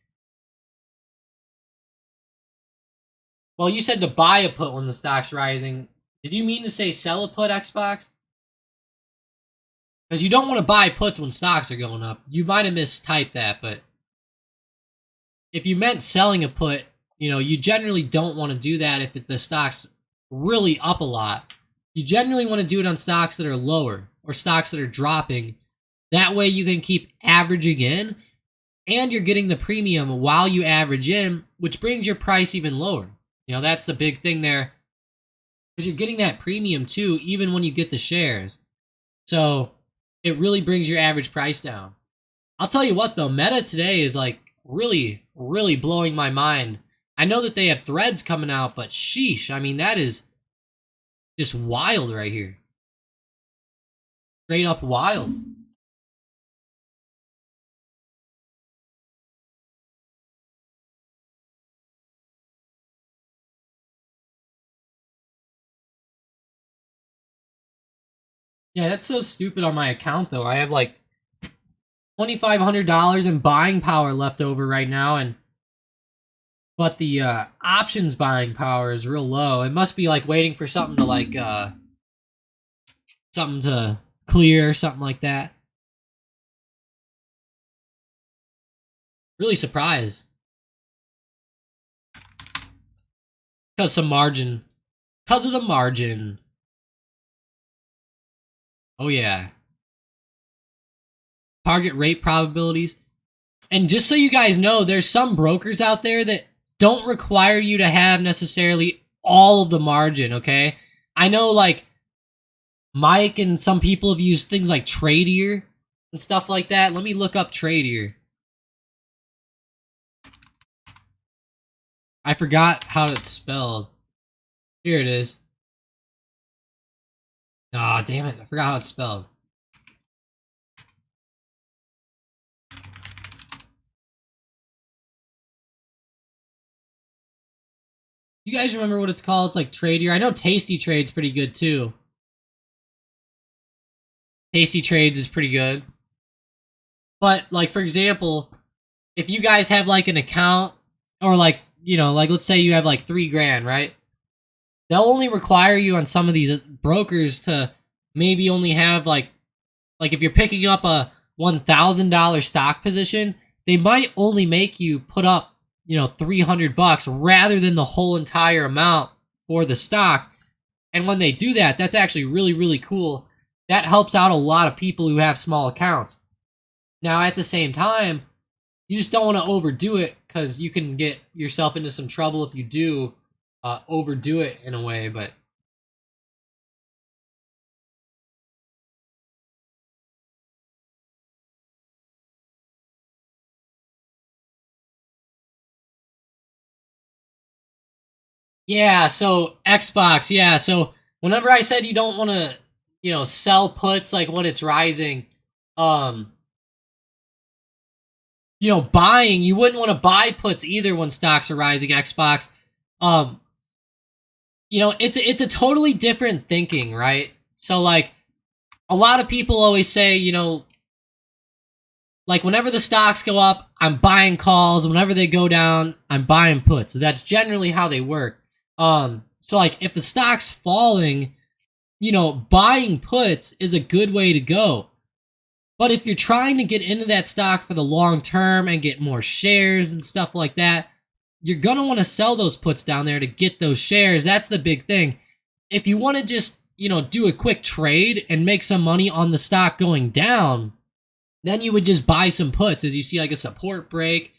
Well, you said to buy a put when the stock's rising. Did you mean to say sell a put, Xbox? Because you don't want to buy puts when stocks are going up. You might have mistyped that, but if you meant selling a put, you know, you generally don't want to do that if the stock's really up a lot. You generally want to do it on stocks that are lower or stocks that are dropping. That way you can keep averaging in and you're getting the premium while you average in, which brings your price even lower. You know, that's the big thing there. Because you're getting that premium too, even when you get the shares. So it really brings your average price down. I'll tell you what though, Meta today is like really, really blowing my mind. I know that they have threads coming out, but sheesh, I mean, that is just wild right here. Straight up wild. Yeah, that's so stupid on my account though. I have like $2,500 in buying power left over right now, but the options buying power is real low. It must be like waiting for something to like something to clear or something like that. Really surprised. Because some margin. Because of the margin. Oh yeah. Target rate probabilities. And just so you guys know, there's some brokers out there that don't require you to have necessarily all of the margin, okay? I know like Mike and some people have used things like Tradier and stuff like that. Let me look up Tradier. I forgot how it's spelled. Here it is. Aw, damn it. I forgot how it's spelled. You guys remember what it's called? It's like Tradier. I know Tasty Trade's pretty good too. Tasty Trades is pretty good. But like for example, if you guys have like an account or like, you know, like let's say you have like $3,000, right? They'll only require you on some of these brokers to maybe only have like if you're picking up a $1,000 stock position, they might only make you put up, you know, $300 rather than the whole entire amount for the stock. And when they do that, that's actually really, really cool. That helps out a lot of people who have small accounts. Now, at the same time, you just don't want to overdo it because you can get yourself into some trouble if you do overdo it in a way, but yeah, so Xbox, yeah, so whenever I said you don't want to, you know, sell puts like when it's rising, you know, buying, you wouldn't want to buy puts either when stocks are rising, Xbox. You know, it's a totally different thinking, right? So like a lot of people always say, you know, like whenever the stocks go up, I'm buying calls. Whenever they go down, I'm buying puts. So that's generally how they work. So like if the stock's falling, you know, buying puts is a good way to go. But if you're trying to get into that stock for the long term and get more shares and stuff like that, you're going to want to sell those puts down there to get those shares. That's the big thing. If you want to just, do a quick trade and make some money on the stock going down, then you would just buy some puts as you see like a support break.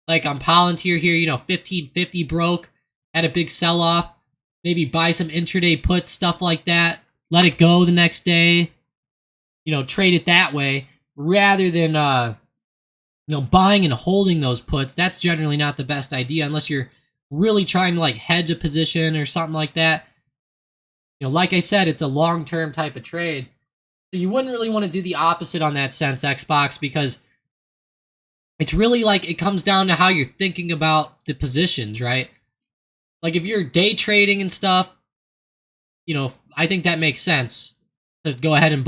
Like on Palantir here, 1550 broke, had a big sell off. Maybe buy some intraday puts, stuff like that. Let it go the next day. Trade it that way rather than buying and holding those puts. That's generally not the best idea unless you're really trying to like hedge a position or something like that. Like I said, it's a long-term type of trade. So you wouldn't really want to do the opposite on that sense, Xbox, because it's really like it comes down to how you're thinking about the positions, right? Like if you're day trading and stuff, I think that makes sense to go ahead and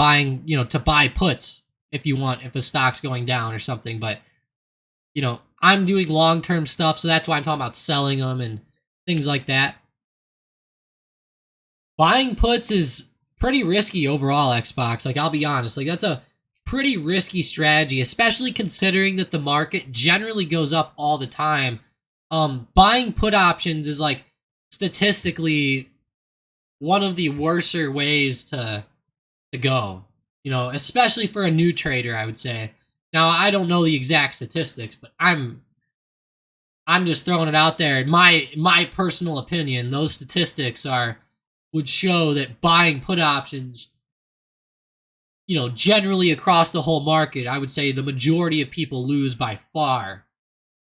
to buy puts if you want, if a stock's going down or something. But, I'm doing long-term stuff, so that's why I'm talking about selling them and things like that. Buying puts is pretty risky overall, Xbox. Like, I'll be honest. Like, that's a pretty risky strategy, especially considering that the market generally goes up all the time. Buying put options is, like, statistically one of the worser ways to go. Especially for a new trader, I would say. Now, I don't know the exact statistics, but I'm just throwing it out there. In my personal opinion, those statistics would show that buying put options, generally across the whole market, I would say the majority of people lose by far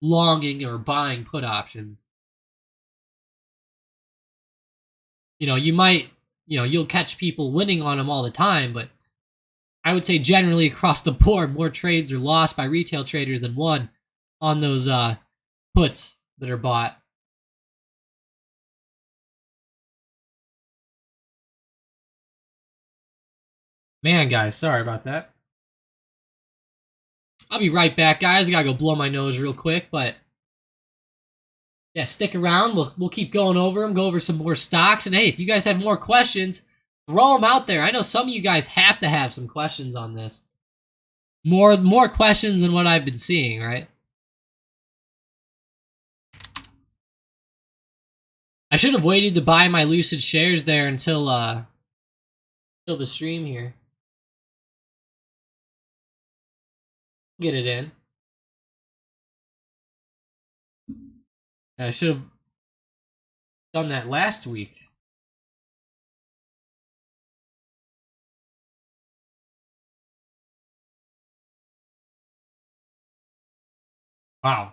longing or buying put options. You might, you'll catch people winning on them all the time, but I would say generally across the board, more trades are lost by retail traders than won on those puts that are bought. Man, guys, sorry about that. I'll be right back, guys. I gotta go blow my nose real quick, but yeah, stick around. We'll keep going over them, go over some more stocks, and hey, if you guys have more questions, throw them out there. I know some of you guys have to have some questions on this. More questions than what I've been seeing, right? I should have waited to buy my Lucid shares there until the stream here. Get it in. I should have done that last week. Wow.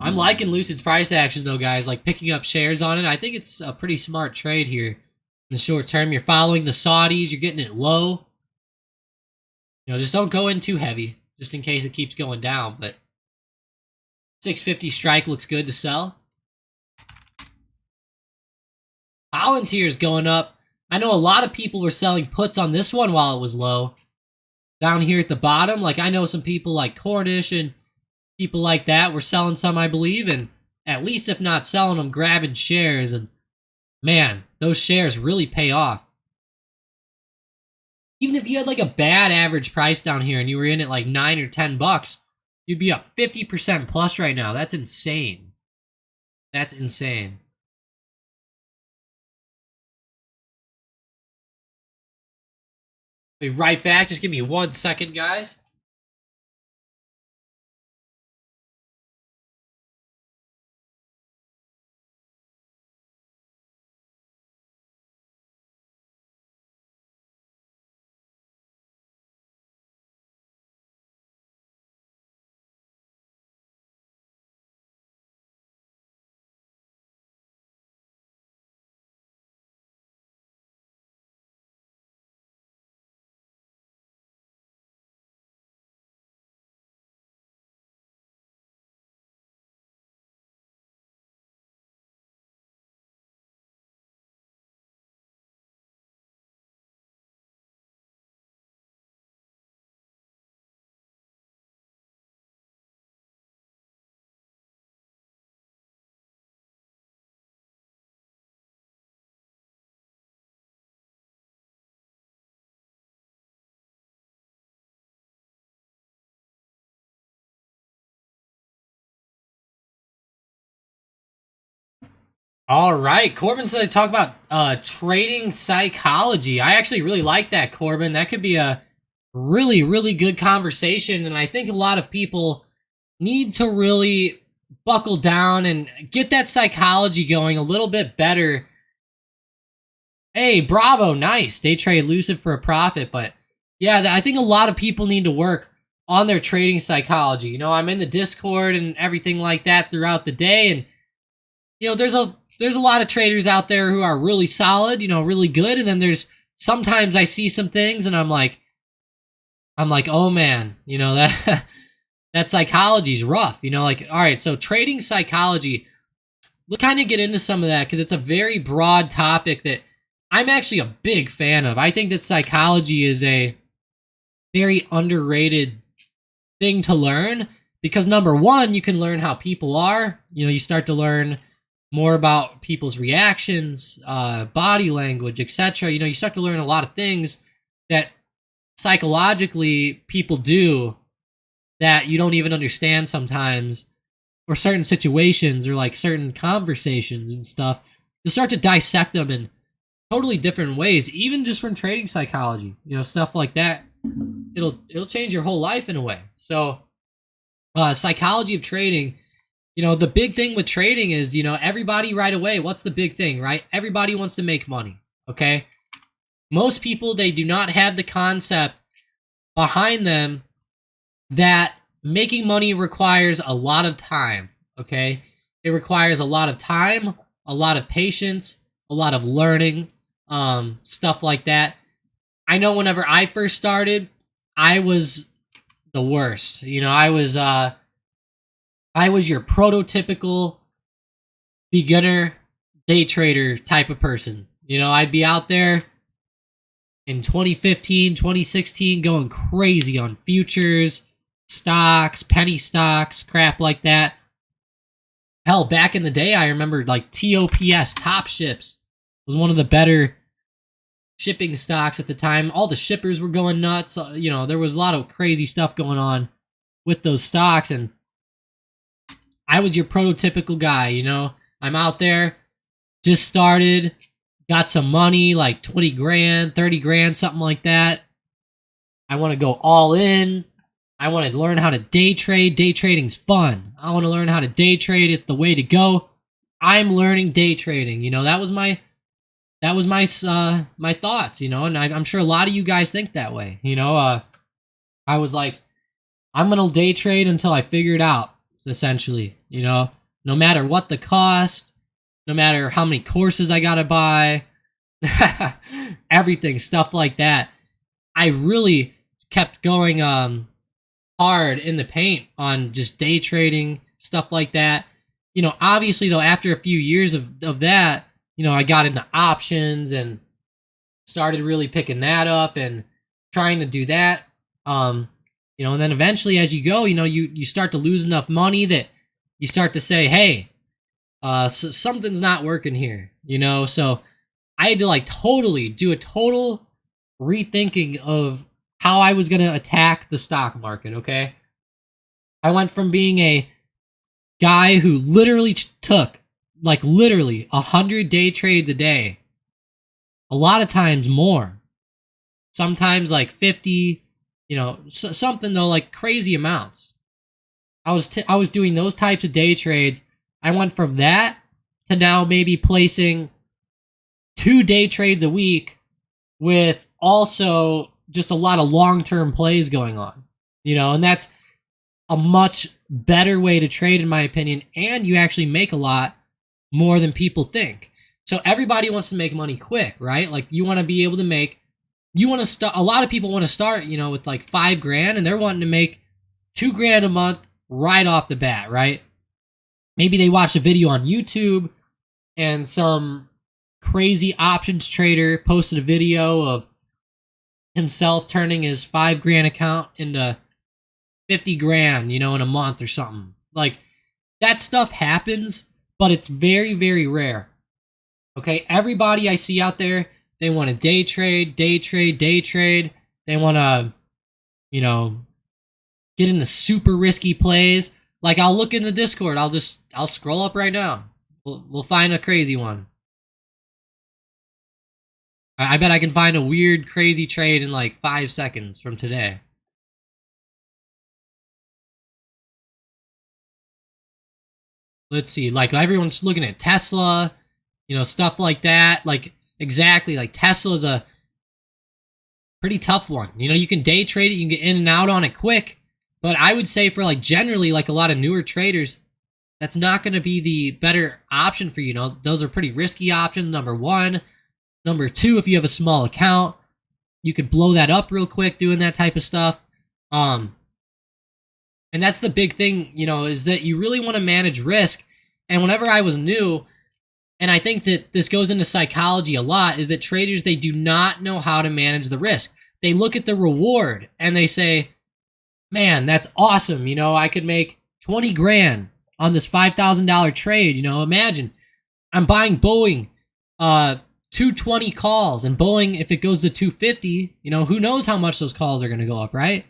I'm liking Lucid's price action though, guys. Like picking up shares on it. I think it's a pretty smart trade here in the short term. You're following the Saudis. You're getting it low. Just don't go in too heavy, just in case it keeps going down. But 650 strike looks good to sell. Palantir is going up. I know a lot of people were selling puts on this one while it was low. Down here at the bottom, like I know some people like Cornish and people like that were selling some, I believe, and at least if not selling them, grabbing shares. And man, those shares really pay off. Even if you had like a bad average price down here and you were in at like $9 or $10, you'd be up 50% plus right now. That's insane. That's insane. Be right back. Just give me 1 second, guys. All right, Corbin said to talk about trading psychology. I actually really like that, Corbin. That could be a really, really good conversation, and I think a lot of people need to really buckle down and get that psychology going a little bit better. Hey, bravo, nice. Day trade Lucid for a profit, but yeah, I think a lot of people need to work on their trading psychology. You know, I'm in the Discord and everything like that throughout the day, and you know, there's a lot of traders out there who are really solid, you know, really good, and then there's sometimes I see some things and I'm like, oh man, you know, that that psychology's rough, you know, like, all right, so trading psychology, let's kind of get into some of that because it's a very broad topic that I'm actually a big fan of. I think that psychology is a very underrated thing to learn because number one, you can learn how people are. You know, you start to learn more about people's reactions, body language, etc. You know, you start to learn a lot of things that psychologically people do that you don't even understand sometimes, or certain situations or like certain conversations and stuff. You'll start to dissect them in totally different ways, even just from trading psychology. You know, stuff like that. It'll change your whole life in a way. So, psychology of trading. You know, the big thing with trading is, you know, everybody right away, what's the big thing, right? Everybody wants to make money, okay? Most people, they do not have the concept behind them that making money requires a lot of time, okay? It requires a lot of time, a lot of patience, a lot of learning, stuff like that. I know whenever I first started, I was the worst. You know, I was your prototypical beginner day trader type of person. You know, I'd be out there in 2015, 2016 going crazy on futures, stocks, penny stocks, crap like that. Hell, back in the day, I remember like TOPS, Top Ships, was one of the better shipping stocks at the time. All the shippers were going nuts. You know, there was a lot of crazy stuff going on with those stocks, and I was your prototypical guy, you know. I'm out there, just started, got some money, like 20 grand, 30 grand, something like that. I want to go all in. I want to learn how to day trade. Day trading's fun. I want to learn how to day trade. It's the way to go. I'm learning day trading. You know, that was my my thoughts, you know, and I'm sure a lot of you guys think that way. You know, I was like, I'm going to day trade until I figure it out, essentially, you know, no matter what the cost, no matter how many courses I got to buy, everything, stuff like that. I really kept going hard in the paint on just day trading, stuff like that. You know, obviously, though, after a few years of that, you know, I got into options and started really picking that up and trying to do that. You know, and then eventually as you go, you know, you start to lose enough money that you start to say, hey, so something's not working here, you know? So I had to like totally do a total rethinking of how I was going to attack the stock market, okay? I went from being a guy who literally took like literally 100 day trades a day, a lot of times more, sometimes like 50, you know, something though, like crazy amounts. I was doing those types of day trades. I went from that to now maybe placing 2 day trades a week with also just a lot of long-term plays going on, you know, and that's a much better way to trade in my opinion, and you actually make a lot more than people think. So everybody wants to make money quick, right? Like you want to be able to make, you want to start, a lot of people want to start, you know, with like 5 grand and they're wanting to make 2 grand a month right off the bat, right? Maybe they watch a video on YouTube and some crazy options trader posted a video of himself turning his 5 grand account into 50 grand, you know, in a month or something. Like that stuff happens, but it's very, very rare. Okay, everybody I see out there, they want to day trade, day trade, day trade. They want to, you know, get into super risky plays. Like I'll look in the Discord, I'll scroll up right now. We'll find a crazy one. I bet I can find a weird, crazy trade in like 5 seconds from today. Let's see, like everyone's looking at Tesla, you know, stuff like that. Like, exactly, like Tesla's a pretty tough one. You know, you can day trade it, you can get in and out on it quick. But I would say for like generally like a lot of newer traders, that's not going to be the better option for you. You know, those are pretty risky options, number one. Number two, if you have a small account, you could blow that up real quick doing that type of stuff. And that's the big thing, you know, is that you really want to manage risk. And whenever I was new, and I think that this goes into psychology a lot, is that traders, they do not know how to manage the risk. They look at the reward and they say, man, that's awesome. You know, I could make 20 grand on this $5,000 trade. You know, imagine I'm buying Boeing, 220 calls, and Boeing, if it goes to 250, you know, who knows how much those calls are going to go up, right?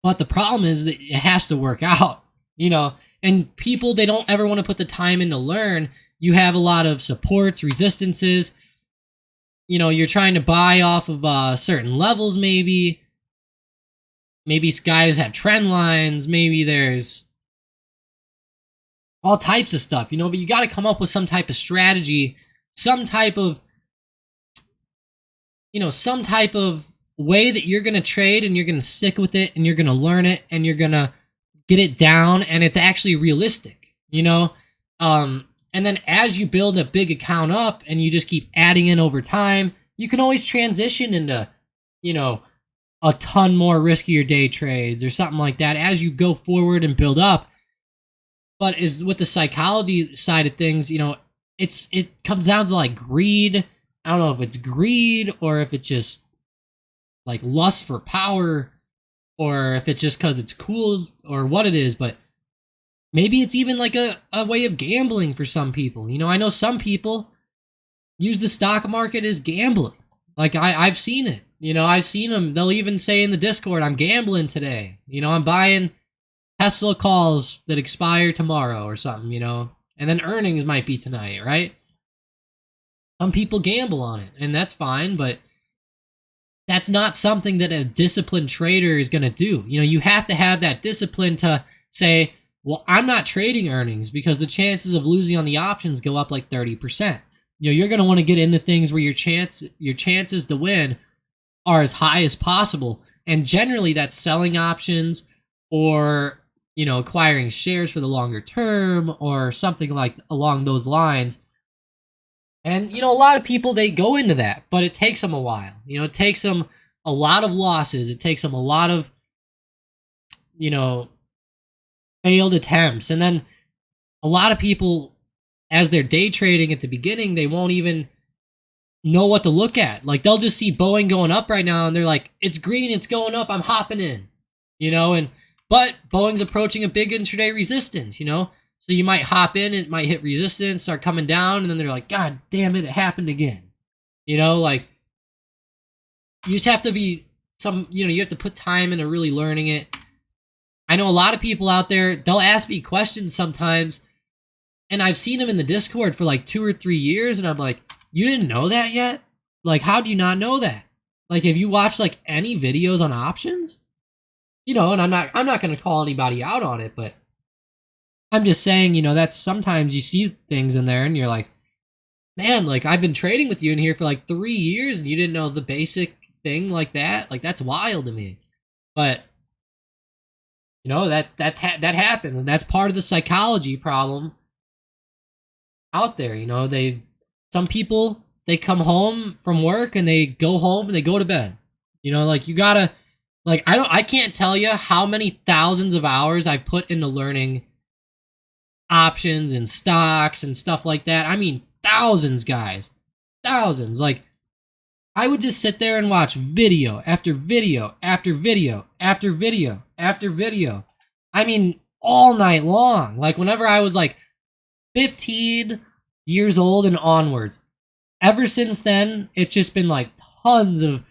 But the problem is that it has to work out, you know, and people, they don't ever want to put the time in to learn. You have a lot of supports, resistances, you know, you're trying to buy off of certain levels, maybe guys have trend lines, maybe there's all types of stuff, you know, but you got to come up with some type of strategy, some type of, you know, some type of way that you're going to trade, and you're going to stick with it, and you're going to learn it, and you're going to get it down, and it's actually realistic, you know? And then as you build a big account up and you just keep adding in over time, you can always transition into, you know, a ton more riskier day trades or something like that as you go forward and build up. But is with the psychology side of things, you know, it comes down to like greed. I don't know if it's greed or if it's just like lust for power, or if it's just because it's cool or what it is. But maybe it's even like a way of gambling for some people. You know, I know some people use the stock market as gambling. Like I've seen it. You know, I've seen them. They'll even say in the Discord, I'm gambling today. You know, I'm buying Tesla calls that expire tomorrow or something, you know. And then earnings might be tonight, right? Some people gamble on it, and that's fine, but that's not something that a disciplined trader is going to do. You know, you have to have that discipline to say, well, I'm not trading earnings because the chances of losing on the options go up like 30%. You know, you're going to want to get into things where your chances to win are as high as possible. And generally that's selling options, or, you know, acquiring shares for the longer term, or something like along those lines. And, you know, a lot of people, they go into that, but it takes them a while. You know, it takes them a lot of losses. It takes them a lot of, you know, failed attempts. And then a lot of people, as they're day trading at the beginning, they won't even know what to look at. Like, they'll just see Boeing going up right now, and they're like, it's green, it's going up, I'm hopping in. You know, but Boeing's approaching a big intraday resistance, you know? So you might hop in, it might hit resistance, start coming down, and then they're like, God damn it, it happened again. You know, like, you just have to be you know, you have to put time into really learning it. I know a lot of people out there, they'll ask me questions sometimes, and I've seen them in the Discord for like 2 or 3 years, and I'm like, you didn't know that yet? Like, how do you not know that? Like, have you watched like any videos on options? You know, and I'm not going to call anybody out on it, but I'm just saying, you know, that's sometimes you see things in there and you're like, man, like, I've been trading with you in here for like 3 years and you didn't know the basic thing like that. Like, that's wild to me. But, you know, that happens, and that's part of the psychology problem out there. You know, some people, they come home from work and they go home and they go to bed. You know, like, you gotta, like, I can't tell you how many thousands of hours I've put into learning options and stocks and stuff like that. I mean, thousands, guys. Thousands. Like, I would just sit there and watch video after video after video after video after video. I mean, all night long. Like, whenever I was like 15 years old and onwards. Ever since then, it's just been like tons of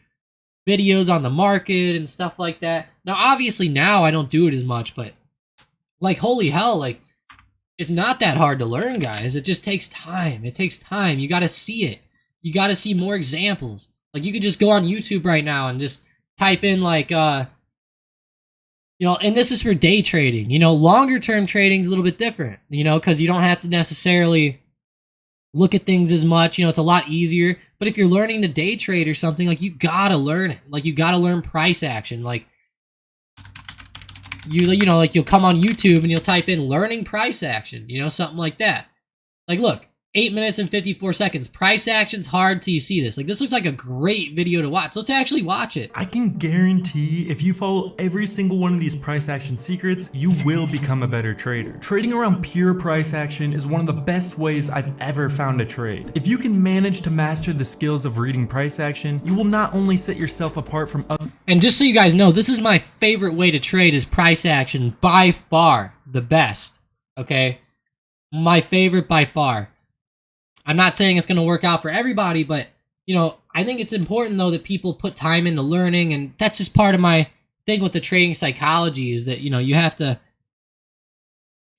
videos on the market and stuff like that. Now, obviously now I don't do it as much, but like, holy hell, like, It's not that hard to learn, guys. It just takes time. It takes time. You got to see it. You got to see more examples. Like, you could just go on YouTube right now and just type in, like, and this is for day trading. Longer term trading is a little bit different, because you don't have to necessarily look at things as much. It's a lot easier. But if you're learning to day trade or something, like, you got to learn it. Like, you got to learn price action. Like, you'll come on YouTube and you'll type in learning price action, something like that. Like, look, 8 minutes and 54 seconds. Price action's hard till you see this. Like, this looks like a great video to watch. Let's actually watch it. I can guarantee if you follow every single one of these price action secrets, you will become a better trader. Trading around pure price action is one of the best ways I've ever found to trade. If you can manage to master the skills of reading price action, you will not only set yourself apart from other— And just so you guys know, this is my favorite way to trade, is price action. By far the best, okay? My favorite by far. I'm not saying it's going to work out for everybody, but, I think it's important, though, that people put time into learning, and that's just part of my thing with the trading psychology, is that, you have to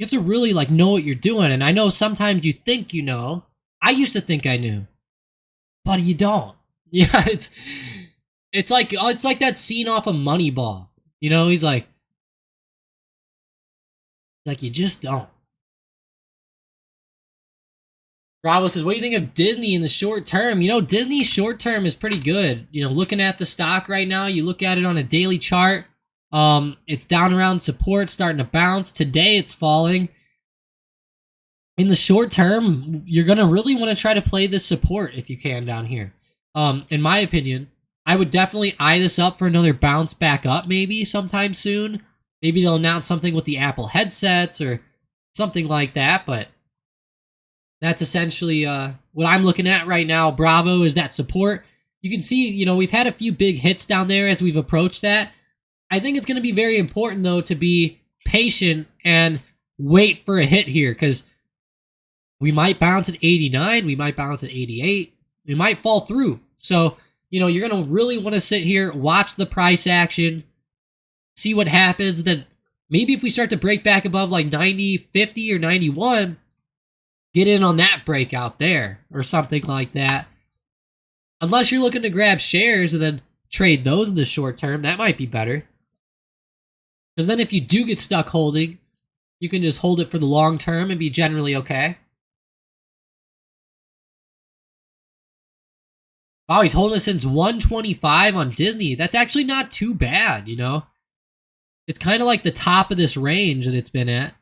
really, like, know what you're doing. And I know sometimes you think you know. I used to think I knew, but you don't. Yeah, it's like that scene off of Moneyball. He's like, you just don't. Bravo says, what do you think of Disney in the short term? Disney's short term is pretty good. Looking at the stock right now, you look at it on a daily chart. It's down around support, starting to bounce. Today it's falling. In the short term, you're going to really want to try to play this support if you can down here. In my opinion, I would definitely eye this up for another bounce back up maybe sometime soon. Maybe they'll announce something with the Apple headsets or something like that, but that's essentially what I'm looking at right now. Bravo is that support. You can see, we've had a few big hits down there as we've approached that. I think it's going to be very important, though, to be patient and wait for a hit here, because we might bounce at 89. We might bounce at 88. We might fall through. So, you're going to really want to sit here, watch the price action, see what happens. Then maybe if we start to break back above like 90, 50, or 91, get in on that breakout there or something like that. Unless you're looking to grab shares and then trade those in the short term, that might be better. Because then if you do get stuck holding, you can just hold it for the long term and be generally okay. Wow, he's holding it since 125 on Disney. That's actually not too bad, It's kind of like the top of this range that it's been at,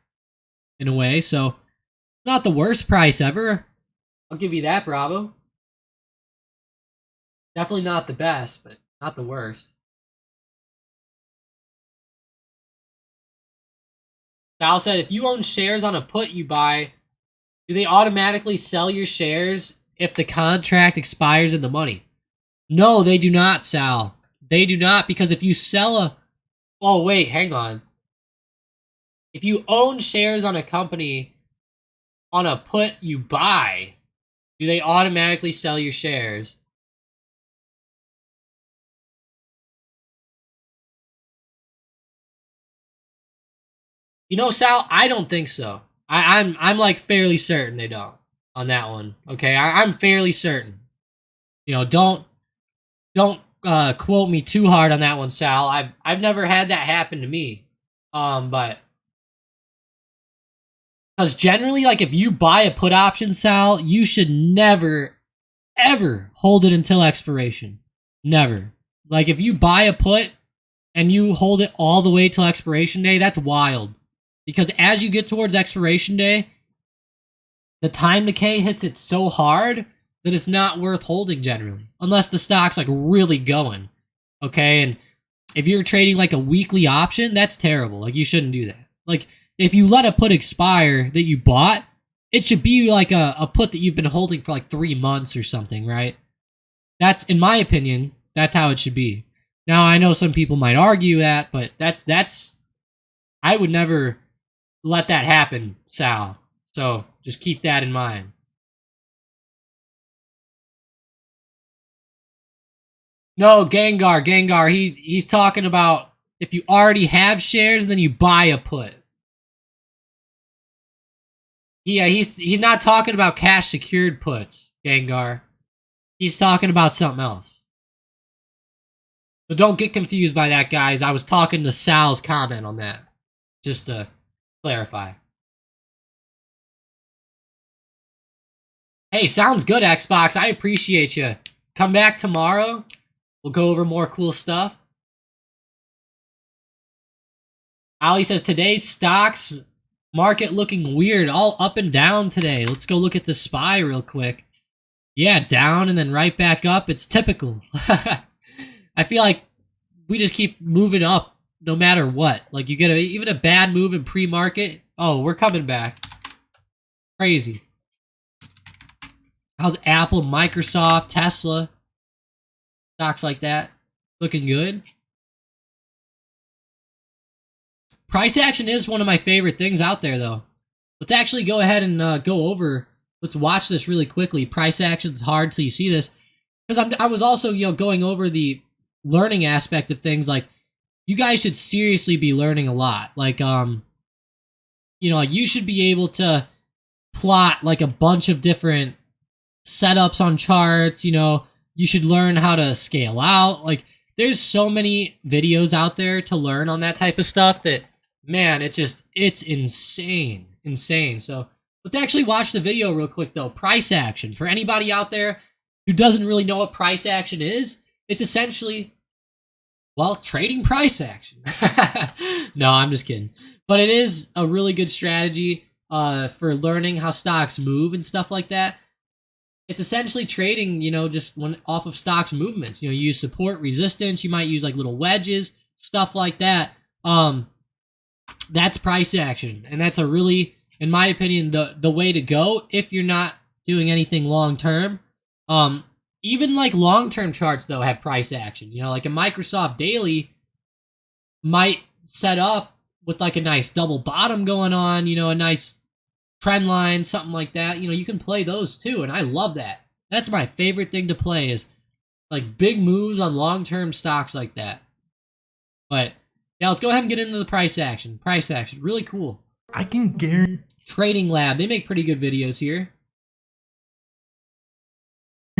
in a way, so not the worst price ever. I'll give you that, Bravo. Definitely not the best, but not the worst. Sal said, if you own shares on a put you buy, do they automatically sell your shares if the contract expires in the money? No, they do not, Sal. They do not, because if you sell a... Oh, wait, hang on. If you own shares on a company on a put you buy, do they automatically sell your shares? Sal, I don't think so. I'm like fairly certain they don't on that one. Okay, I'm fairly certain. Don't quote me too hard on that one, Sal. I've never had that happen to me. But because generally, like, if you buy a put option, Sal, you should never, ever hold it until expiration. Never. Like, if you buy a put and you hold it all the way till expiration day, that's wild. Because as you get towards expiration day, the time decay hits it so hard that it's not worth holding generally. Unless the stock's, like, really going. Okay? And if you're trading, like, a weekly option, that's terrible. Like, you shouldn't do that. Like, if you let a put expire that you bought, it should be like a put that you've been holding for like 3 months or something, right? That's, in my opinion, that's how it should be. Now, I know some people might argue that, but that's I would never let that happen, Sal. So just keep that in mind. No, Gengar, he's talking about if you already have shares and then you buy a put. Yeah, he's not talking about cash secured puts, Gengar. He's talking about something else. So don't get confused by that, guys. I was talking to Sal's comment on that. Just to clarify. Hey, sounds good, Xbox. I appreciate you. Come back tomorrow. We'll go over more cool stuff. Ali says, today's stocks market looking weird. All up and down today. Let's go look at the SPY real quick. Yeah, down and then right back up. It's typical. I feel like we just keep moving up no matter what. Like, you get even a bad move in pre-market. Oh, we're coming back. Crazy. How's Apple, Microsoft, Tesla? Stocks like that. Looking good. Price action is one of my favorite things out there, though. Let's actually go ahead and go over. Let's watch this really quickly. Price action's hard till you see this. Because I was also, going over the learning aspect of things. Like, you guys should seriously be learning a lot. Like, you should be able to plot, like, a bunch of different setups on charts. You should learn how to scale out. Like, there's so many videos out there to learn on that type of stuff that, man, it's insane. So let's actually watch the video real quick, though. Price action. For anybody out there who doesn't really know what price action is, it's essentially, well, trading price action. No, I'm just kidding. But it is a really good strategy for learning how stocks move and stuff like that. It's essentially trading, just off of stocks movements. You use support, resistance. You might use like little wedges, stuff like that. That's price action, and that's a really, in my opinion, the way to go if you're not doing anything long term. Even like long term charts though have price action. Like a Microsoft daily might set up with like a nice double bottom going on. A nice trend line, something like that. You can play those too, and I love that. That's my favorite thing to play, is like big moves on long term stocks like that. But yeah, let's go ahead and get into the price action. Price action, really cool. I can guarantee Trading Lab, they make pretty good videos here.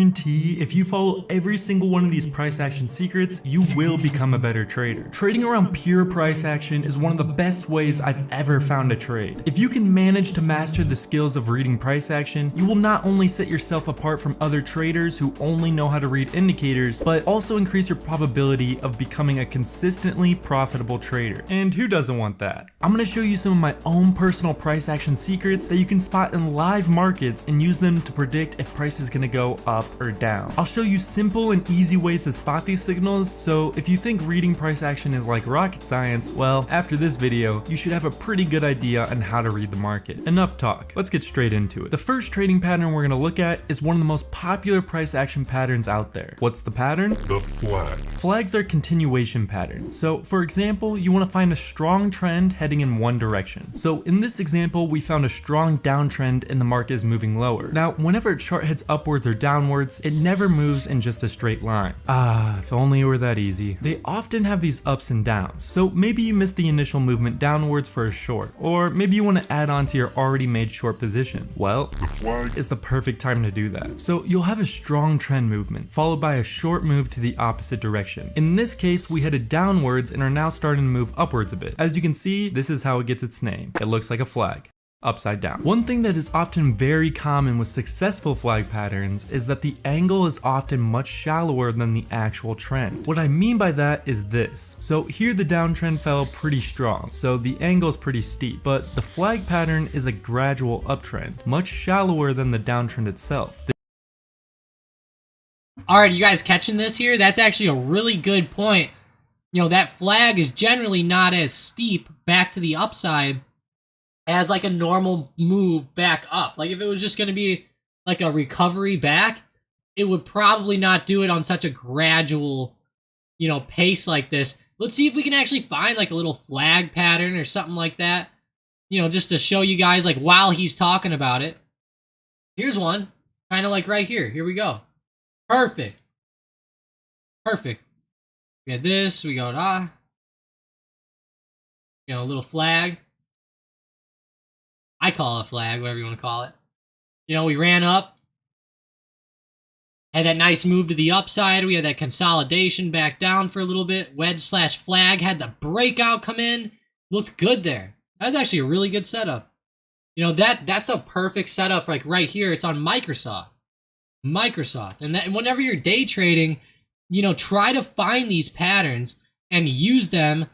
If you follow every single one of these price action secrets, you will become a better trader. Trading around pure price action is one of the best ways I've ever found to trade. If you can manage to master the skills of reading price action, you will not only set yourself apart from other traders who only know how to read indicators, but also increase your probability of becoming a consistently profitable trader. And who doesn't want that? I'm going to show you some of my own personal price action secrets that you can spot in live markets and use them to predict if price is going to go up or down. I'll show you simple and easy ways to spot these signals, so if you think reading price action is like rocket science, well, after this video, you should have a pretty good idea on how to read the market. Enough talk, let's get straight into it. The first trading pattern we're going to look at is one of the most popular price action patterns out there. What's the pattern? The flag. Flags are continuation patterns. So for example, you want to find a strong trend heading in one direction. So in this example, we found a strong downtrend and the market is moving lower. Now, whenever a chart heads upwards or downwards, it never moves in just a straight line. If only it were that easy. They often have these ups and downs, so maybe you missed the initial movement downwards for a short, or maybe you want to add on to your already made short position. Well, The flag. is the perfect time to do that. So you'll have a strong trend movement, followed by a short move to the opposite direction. In this case, we headed downwards and are now starting to move upwards a bit. As you can see, this is how it gets its name. It looks like a flag. Upside down. One thing that is often very common with successful flag patterns is that the angle is often much shallower than the actual trend. What I mean by that is this. So here the downtrend fell pretty strong, so the angle is pretty steep, but the flag pattern is a gradual uptrend, much shallower than the downtrend itself. Alright, you guys catching this here? That's actually a really good point. That flag is generally not as steep back to the upside as like a normal move back up. Like if it was just going to be like a recovery back, it would probably not do it on such a gradual, pace like this. Let's see if we can actually find like a little flag pattern or something like that, just to show you guys like while he's talking about it. Here's one, kind of like right here. Here we go. Perfect. Perfect. We got this, we got a little flag. I call it a flag, whatever you want to call it. You know, we ran up, had that nice move to the upside. We had that consolidation back down for a little bit. Wedge slash flag, had the breakout come in. Looked good there. That was actually a really good setup. You know, that's a perfect setup, like right here. It's on Microsoft. And that whenever you're day trading, you know, try to find these patterns and use them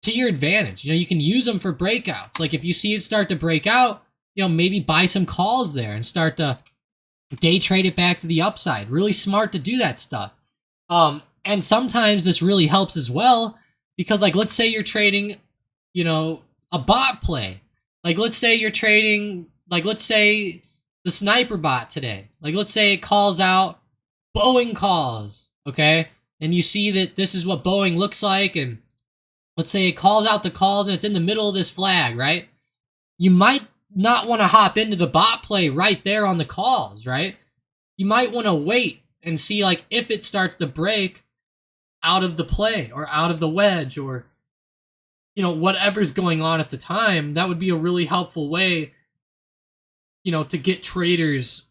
to your advantage. You know, you can use them for breakouts. Like if you see it start to break out, you know, maybe buy some calls there and start to day trade it back to the upside. Really smart to do that stuff. And sometimes this really helps as well because, like, let's say you're trading, you know, a bot play. Like, let's say you're trading, like, let's say the sniper bot today. Like, let's say it calls out Boeing calls, okay? And you see that this is what Boeing looks like, and let's say it calls out the calls and it's in the middle of this flag, right? You might not want to hop into the bot play right there on the calls, right? You might want to wait and see, like, if it starts to break out of the play or out of the wedge or, you know, whatever's going on at the time. That would be a really helpful way, you know, to get traders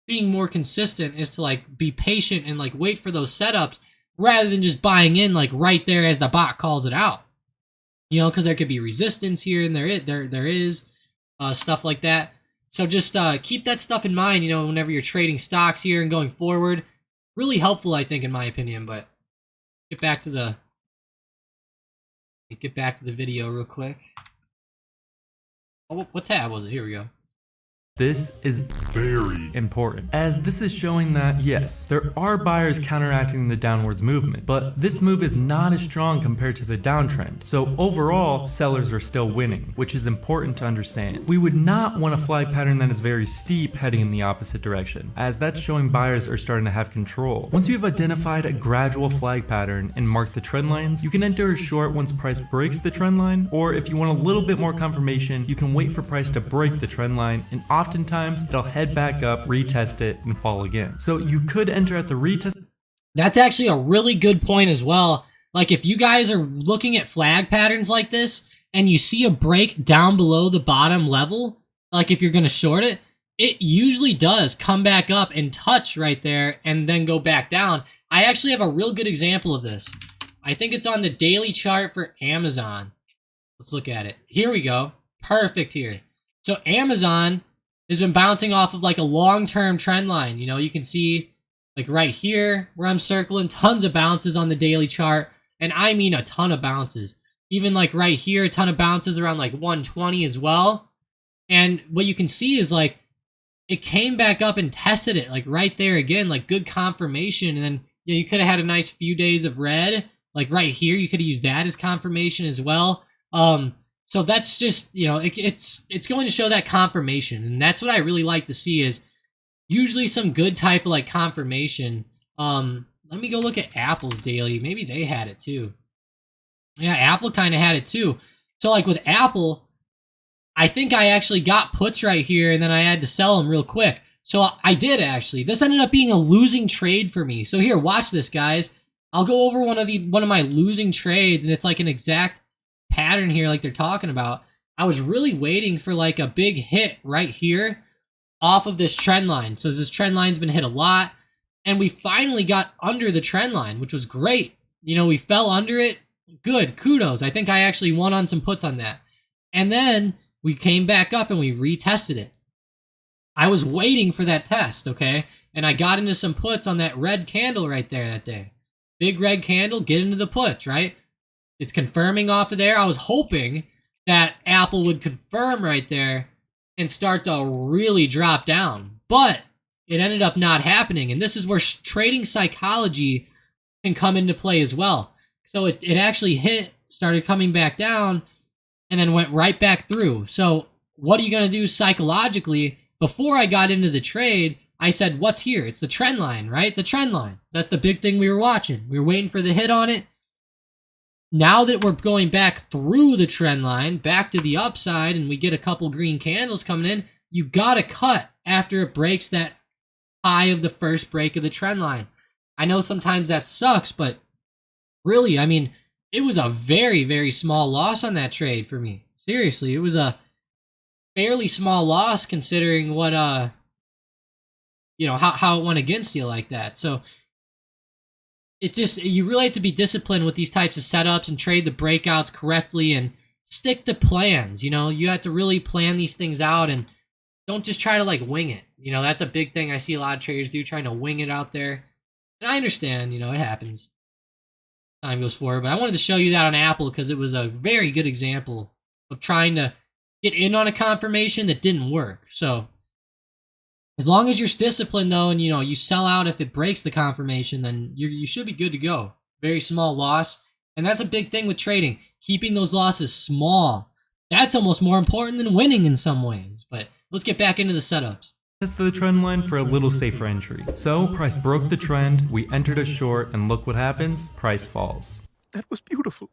being more consistent, is to, like, be patient and, like, wait for those setups rather than just buying in, like, right there as the bot calls it out. You know, because there could be resistance here, and there is stuff like that. So just keep that stuff in mind, you know, whenever you're trading stocks here and going forward. Really helpful, I think, in my opinion. But get back to the video real quick. Oh, what tab was it? Here we go. This is very important, as this is showing that, yes, there are buyers counteracting the downwards movement, but this move is not as strong compared to the downtrend. So overall, sellers are still winning, which is important to understand. We would not want a flag pattern that is very steep heading in the opposite direction, as that's showing buyers are starting to have control. Once you have identified a gradual flag pattern and marked the trend lines, you can enter a short once price breaks the trend line, or if you want a little bit more confirmation, you can wait for price to break the trend line, and oftentimes it'll head back up, retest it, and fall again. So you could enter at the retest. That's actually a really good point as well. Like, if you guys are looking at flag patterns like this and you see a break down below the bottom level, like if you're going to short it, it usually does come back up and touch right there and then go back down. I actually have a real good example of this. I think it's on the daily chart for Amazon. Let's look at it. Here we go. Perfect here. So Amazon has been bouncing off of like a long-term trend line. You know, you can see like right here where I'm circling, tons of bounces on the daily chart. And I mean a ton of bounces. Even like right here, a ton of bounces around like 120 as well. And what you can see is like it came back up and tested it like right there again, like good confirmation. And then, you know, you could have had a nice few days of red. Like right here, you could have used that as confirmation as well. So that's just, you know, it's going to show that confirmation. And that's what I really like to see, is usually some good type of like confirmation. Let me go look at Apple's daily. Maybe they had it too. Yeah, Apple kind of had it too. So like with Apple, I think I actually got puts right here and then I had to sell them real quick. So I did actually. This ended up being a losing trade for me. So here, watch this, guys. I'll go over one of my losing trades, and it's like an exact pattern here like they're talking about. I was really waiting for like a big hit right here off of this trend line. So this trend line's been hit a lot, and we finally got under the trend line, which was great. You know, we fell under it. Good, kudos. I think I actually won on some puts on that. And then we came back up and we retested it. I was waiting for that test, okay? And I got into some puts on that red candle right there that day. Big red candle, get into the puts, right? It's confirming off of there. I was hoping that Apple would confirm right there and start to really drop down. But it ended up not happening. And this is where trading psychology can come into play as well. So it actually hit, started coming back down, and then went right back through. So what are you going to do psychologically? Before I got into the trade, I said, what's here? It's the trend line, right? The trend line. That's the big thing we were watching. We were waiting for the hit on it. Now that we're going back through the trend line, back to the upside, and we get a couple green candles coming in, you got to cut after it breaks that high of the first break of the trend line. I know sometimes that sucks, but really, I mean, it was a very, very small loss on that trade for me. Seriously, it was a fairly small loss considering what how it went against you like that. So it just, you really have to be disciplined with these types of setups and trade the breakouts correctly and stick to plans. You have to really plan these things out and don't just try to like wing it. That's a big thing I see a lot of traders do, trying to wing it out there. And I understand, it happens. Time goes forward, but I wanted to show you that on Apple because it was a very good example of trying to get in on a confirmation that didn't work. So as long as you're disciplined though, and you sell out if it breaks the confirmation, then you should be good to go. Very small loss, and that's a big thing with trading. Keeping those losses small. That's almost more important than winning in some ways. But let's get back into the setups. Test the trend line for a little safer entry. So price broke the trend, we entered a short, and look what happens, price falls. That was beautiful.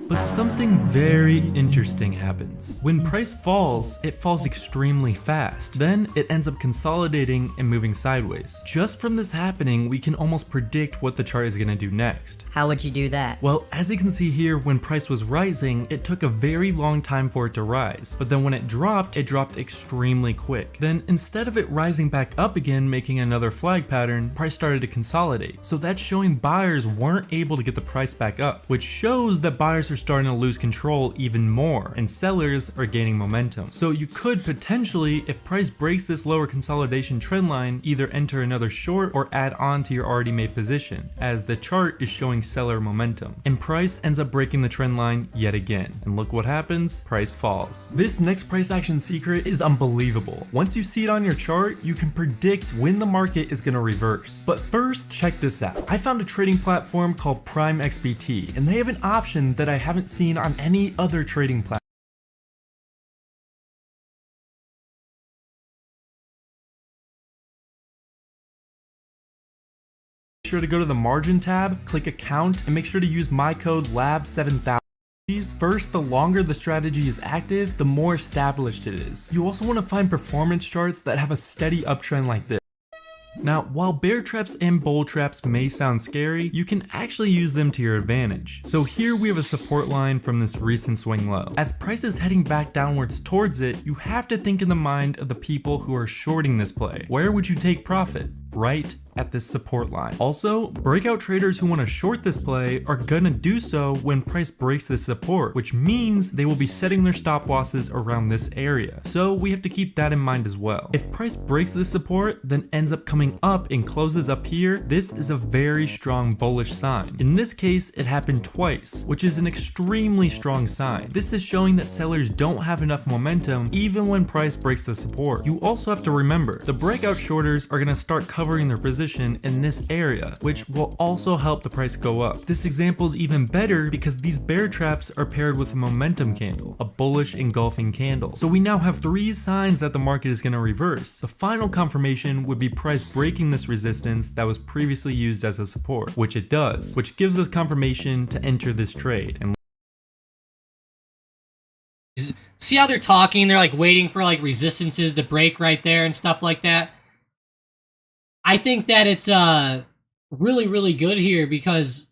But something very interesting happens. When price falls, it falls extremely fast. Then it ends up consolidating and moving sideways. Just from this happening, we can almost predict what the chart is going to do next. How would you do that? Well, as you can see here, when price was rising, it took a very long time for it to rise. But then when it dropped extremely quick. Then instead of it rising back up again, making another flag pattern, price started to consolidate. So that's showing buyers weren't able to get the price back up, which shows that buyers are starting to lose control even more, and sellers are gaining momentum. So you could potentially, if price breaks this lower consolidation trend line, either enter another short or add on to your already made position, as the chart is showing seller momentum. And price ends up breaking the trend line yet again. And look what happens, price falls. This next price action secret is unbelievable. Once you see it on your chart, you can predict when the market is going to reverse. But first, check this out. I found a trading platform called Prime XBT, and they have an option that I haven't seen on any other trading platform. Make sure to go to the margin tab, click account, and make sure to use my code LAB7000. First, the longer the strategy is active, the more established it is. You also want to find performance charts that have a steady uptrend like this. Now, while bear traps and bull traps may sound scary, you can actually use them to your advantage. So here we have a support line from this recent swing low. As price is heading back downwards towards it, you have to think in the mind of the people who are shorting this play. Where would you take profit? Right at this support line. Also, breakout traders who want to short this play are gonna do so when price breaks this support, which means they will be setting their stop losses around this area. So we have to keep that in mind as well. If price breaks this support, then ends up coming up and closes up here, this is a very strong bullish sign. In this case, it happened twice, which is an extremely strong sign. This is showing that sellers don't have enough momentum even when price breaks the support. You also have to remember, the breakout shorters are gonna start covering their position in this area, which will also help the price go up. This example is even better because these bear traps are paired with a momentum candle, a bullish engulfing candle. So we now have 3 signs that the market is going to reverse. The final confirmation would be price breaking this resistance that was previously used as a support, which it does, which gives us confirmation to enter this trade. And see how they're talking? They're like waiting for like resistances to break right there and stuff like that. I think that it's really, really good here because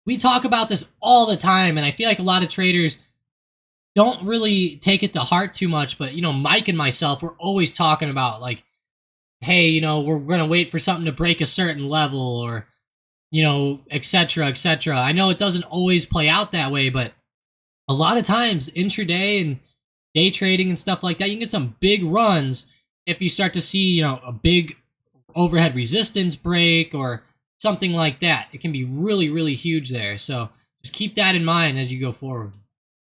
we talk about this all the time, and I feel like a lot of traders don't really take it to heart too much. But Mike and myself, we're always talking about like, hey, we're gonna wait for something to break a certain level, or etc., etc. I know it doesn't always play out that way, but a lot of times intraday and day trading and stuff like that, you can get some big runs if you start to see a big overhead resistance break or something like that. It can be really, really huge there. So just keep that in mind as you go forward.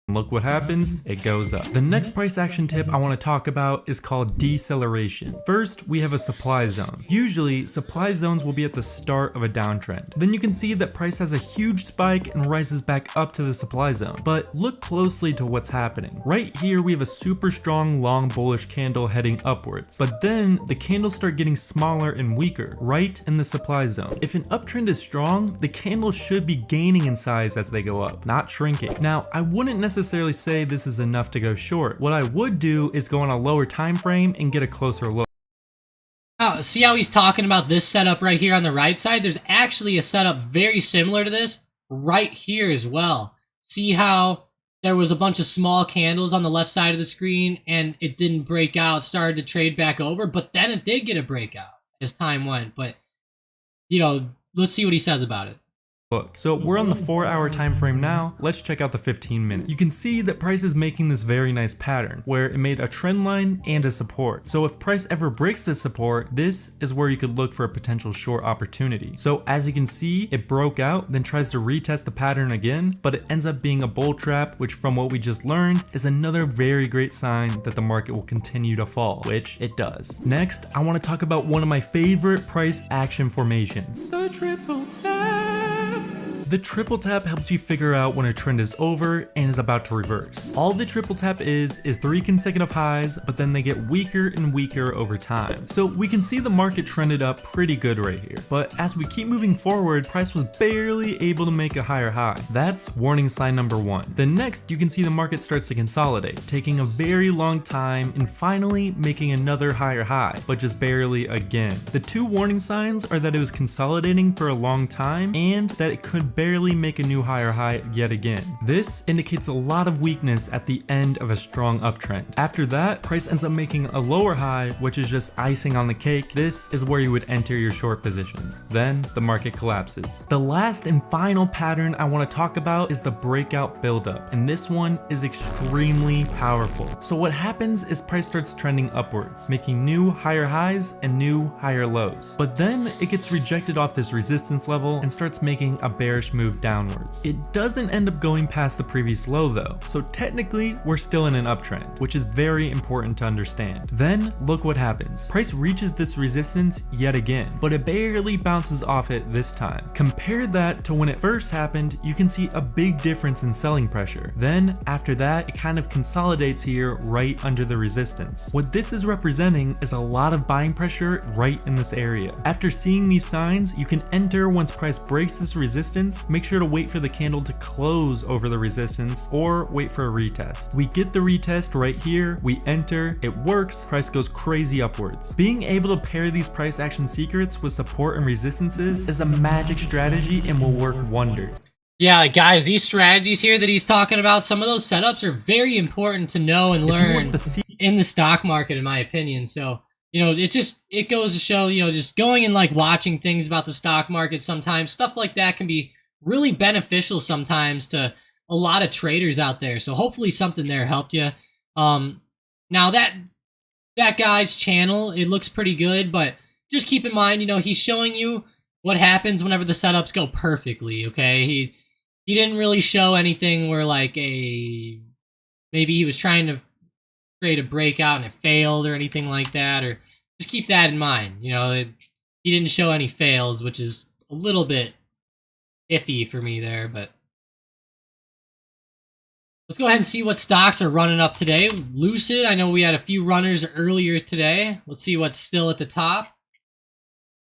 look what happens, it goes up. The next price action tip I want to talk about is called deceleration. First, we have a supply zone. Usually, supply zones will be at the start of a downtrend. Then you can see that price has a huge spike and rises back up to the supply zone. But look closely to what's happening. Right here, we have a super strong long bullish candle heading upwards. But then the candles start getting smaller and weaker, right in the supply zone. If an uptrend is strong, the candles should be gaining in size as they go up, not shrinking. Now, I wouldn't necessarily say this is enough to go short. What I would do is go on a lower time frame and get a closer look. Oh, see how he's talking about this setup right here on the right side? There's actually a setup very similar to this right here as well. See how there was a bunch of small candles on the left side of the screen and it didn't break out, started to trade back over, but then it did get a breakout as time went. But, you know, let's see what he says about it. Look, so we're on the 4-hour time frame now. Let's check out the 15-minute. You can see that price is making this very nice pattern where it made a trend line and a support. So if price ever breaks this support, this is where you could look for a potential short opportunity. So as you can see, it broke out, then tries to retest the pattern again, but it ends up being a bull trap, which from what we just learned is another very great sign that the market will continue to fall, which it does. Next, I want to talk about one of my favorite price action formations, the triple tap. The triple tap helps you figure out when a trend is over and is about to reverse. All the triple tap is 3 consecutive highs, but then they get weaker and weaker over time. So we can see the market trended up pretty good right here, but as we keep moving forward, price was barely able to make a higher high. That's warning sign number 1. Then next, you can see the market starts to consolidate, taking a very long time and finally making another higher high, but just barely again. The 2 warning signs are that it was consolidating for a long time and that it could barely make a new higher high yet again. This indicates a lot of weakness at the end of a strong uptrend. After that, price ends up making a lower high, which is just icing on the cake. This is where you would enter your short position. Then the market collapses. The last and final pattern I want to talk about is the breakout buildup, and this one is extremely powerful. So what happens is price starts trending upwards, making new higher highs and new higher lows. But then it gets rejected off this resistance level and starts making a bearish move downwards. It doesn't end up going past the previous low though, so technically we're still in an uptrend, which is very important to understand. Then look what happens. Price reaches this resistance yet again, but it barely bounces off it this time. Compare that to when it first happened, you can see a big difference in selling pressure. Then after that, it kind of consolidates here right under the resistance. What this is representing is a lot of buying pressure right in this area. After seeing these signs, you can enter once price breaks this resistance. Make sure to wait for the candle to close over the resistance or wait for a retest. We get the retest right here, we enter, it works, price goes crazy upwards. Being able to pair these price action secrets with support and resistances is a magic strategy and will work wonders. Yeah, guys, these strategies here that he's talking about, some of those setups are very important to know and learn in the stock market, in my opinion. So, you know, it goes to show, you know, just going and like watching things about the stock market sometimes, stuff like that can be really beneficial sometimes to a lot of traders out there. So hopefully something there helped you. Now that guy's channel, it looks pretty good, but just keep in mind, you know, he's showing you what happens whenever the setups go perfectly, okay? He didn't really show anything where like maybe he was trying to trade a breakout and it failed or anything like that, or just keep that in mind. You know, he didn't show any fails, which is a little bit iffy for me there, but let's go ahead and see what stocks are running up today. Lucid, I know we had a few runners earlier today. Let's see what's still at the top.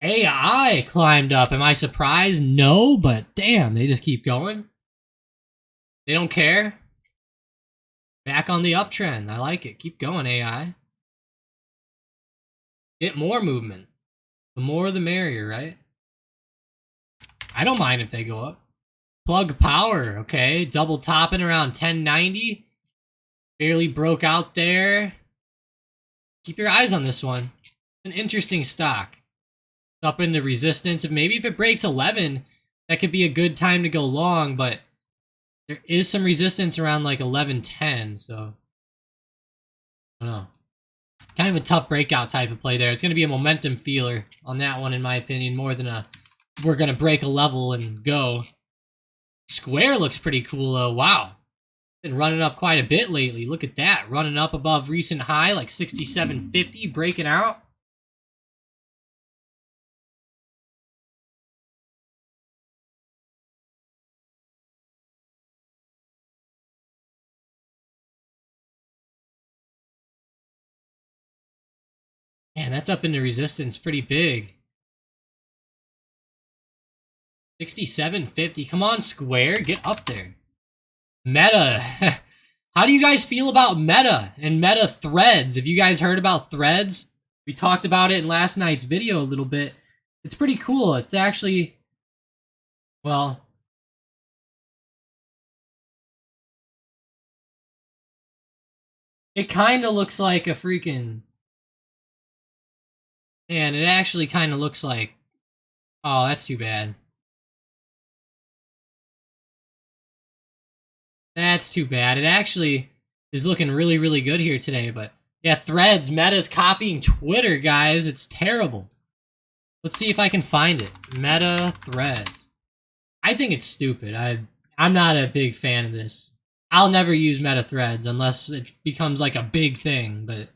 AI climbed up. Am I surprised? No, but damn, they just keep going. They don't care. Back on the uptrend. I like it. Keep going, AI. Get more movement. The more the merrier, right? I don't mind if they go up. Plug Power, okay. Double topping around 1090. Barely broke out there. Keep your eyes on this one. It's an interesting stock. It's up in the resistance. Maybe if it breaks 11, that could be a good time to go long, but there is some resistance around like 1110, so I don't know. Kind of a tough breakout type of play there. It's going to be a momentum feeler on that one, in my opinion, more than a we're going to break a level and go. Square looks pretty cool, though. Wow. Been running up quite a bit lately. Look at that. Running up above recent high, like 67.50, breaking out. Man, that's up into resistance pretty big. 67.50. Come on, Square. Get up there. Meta. How do you guys feel about Meta and Meta Threads? Have you guys heard about Threads? We talked about it in last night's video a little bit. It's pretty cool. It's actually, well, It kind of looks like a freaking... Man, it actually kind of looks like... Oh, that's too bad. That's too bad. It actually is looking really, really good here today, but... Yeah, Threads. Meta's copying Twitter, guys. It's terrible. Let's see if I can find it. Meta Threads. I think it's stupid. I'm not a big fan of this. I'll never use Meta Threads unless it becomes like a big thing, but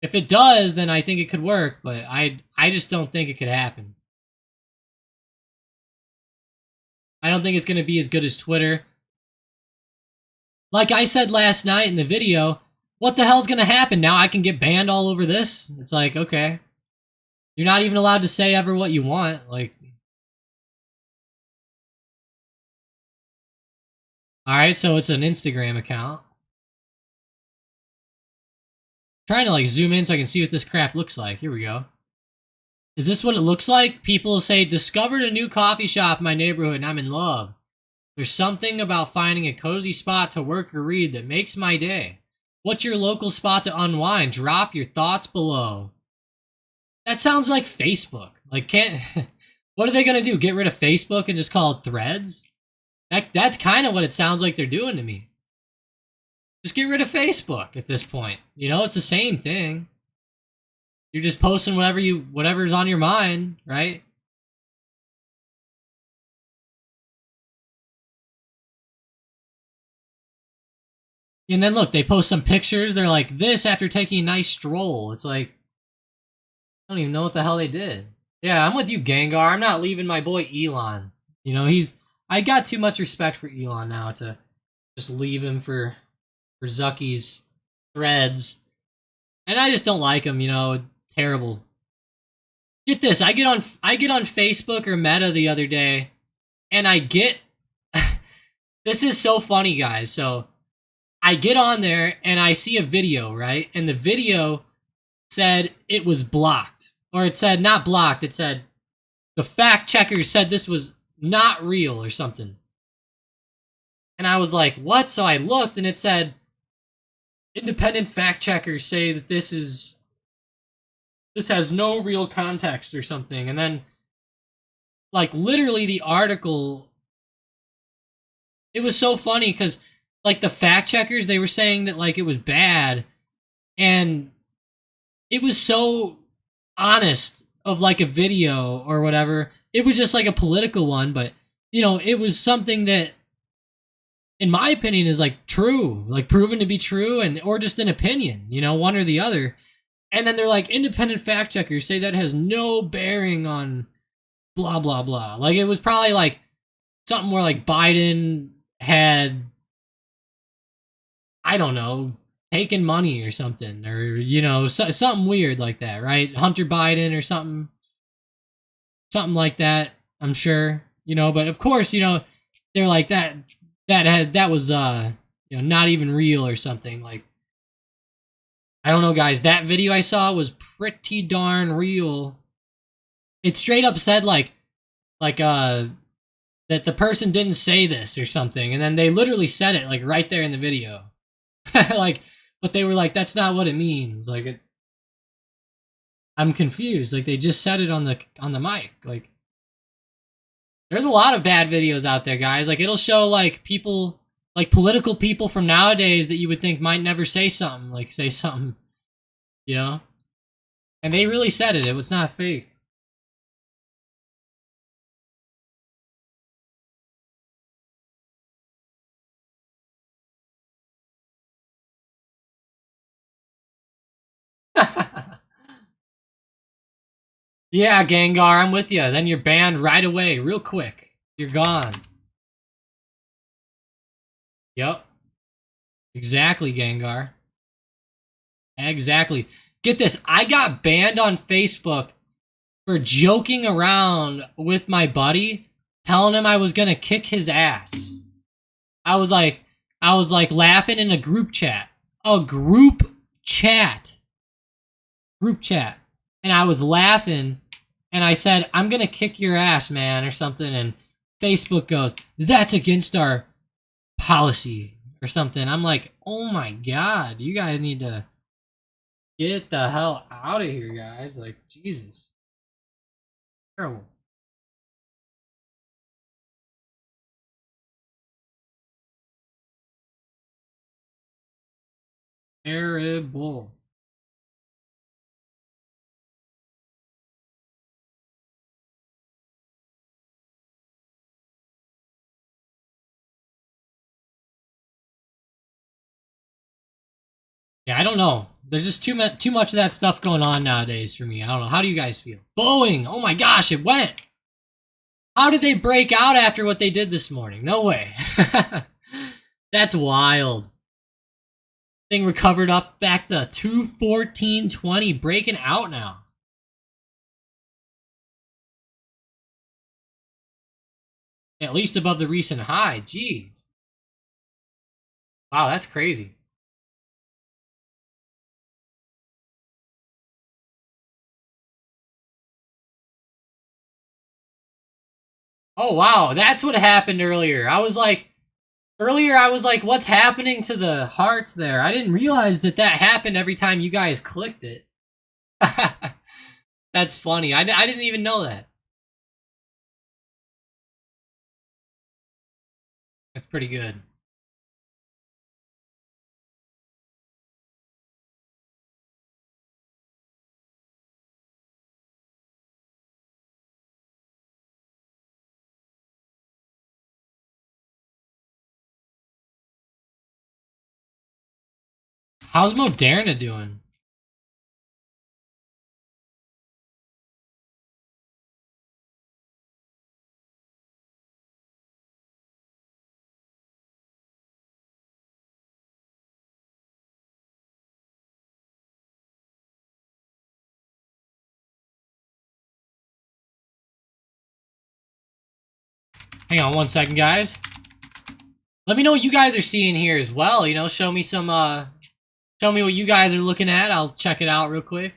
if it does, then I think it could work, but I just don't think it could happen. I don't think it's going to be as good as Twitter. Like I said last night in the video, what the hell's going to happen? Now I can get banned all over this? It's like, okay. You're not even allowed to say ever what you want. Like, alright, so it's an Instagram account. Trying to like zoom in so I can see what this crap looks like. Here we go. Is this what it looks like? People say, discovered a new coffee shop in my neighborhood and I'm in love. There's something about finding a cozy spot to work or read that makes my day. What's your local spot to unwind? Drop your thoughts below. That sounds like Facebook. Like, what are they gonna do? Get rid of Facebook and just call it Threads? That's kind of what it sounds like they're doing to me. Just get rid of Facebook at this point. You know, it's the same thing. You're just posting whatever's on your mind, right? And then look, they post some pictures. They're like, this after taking a nice stroll. It's like, I don't even know what the hell they did. Yeah, I'm with you, Gengar. I'm not leaving my boy Elon. You know, I got too much respect for Elon now to just leave him for Zucky's Threads. And I just don't like him, you know, terrible. Get this, I get on Facebook or Meta the other day, and I get this is so funny, guys. So I get on there and I see a video, right? And the video said it was blocked. Or it said not blocked, it said the fact checkers said this was not real or something. And I was like, what? So I looked and it said independent fact checkers say that this has no real context or something. And then like literally the article, it was so funny because like the fact checkers, they were saying that like it was bad, and it was so honest of like a video or whatever. It was just like a political one, but you know, it was something that in my opinion is like true, like proven to be true, and or just an opinion, you know, one or the other. And then they're like, independent fact checkers say that has no bearing on blah blah blah. Like it was probably like something where like Biden had, I don't know, taken money or something, or you know, something weird like that, right? Hunter Biden or something like that. I'm sure, you know, but of course, you know, they're like that was you know, not even real or something. Like, I don't know, guys. That video I saw was pretty darn real. It straight up said like that the person didn't say this or something, and then they literally said it like right there in the video. Like, but they were like, that's not what it means. Like, I'm confused. Like, they just said it on the mic. Like, there's a lot of bad videos out there, guys. Like, it'll show like people, like political people from nowadays that you would think might never say something, like say something, you know? And they really said it. It was not fake. Yeah, Gengar, I'm with you. Then you're banned right away, real quick. You're gone. Yep. Exactly, Gengar. Exactly. Get this, I got banned on Facebook for joking around with my buddy, telling him I was gonna kick his ass. I was like laughing in a group chat. A group chat. And I was laughing, and I said, I'm gonna kick your ass, man, or something, and Facebook goes, that's against our policy. or something. I'm like, oh my god, you guys need to get the hell out of here, guys. Like, Jesus. Terrible. Terrible. Yeah, I don't know. There's just too much of that stuff going on nowadays for me. I don't know. How do you guys feel? Boeing. Oh my gosh, it went. How did they break out after what they did this morning? No way. That's wild. Thing recovered up back to 214.20, breaking out now. At least above the recent high. Jeez. Wow, that's crazy. Oh wow, that's what happened earlier. I was like, what's happening to the hearts there? I didn't realize that that happened every time you guys clicked it. That's funny. I didn't even know that. That's pretty good. How's Moderna doing? Hang on one second, guys. Let me know what you guys are seeing here as well. You know, show me what you guys are looking at. I'll check it out real quick.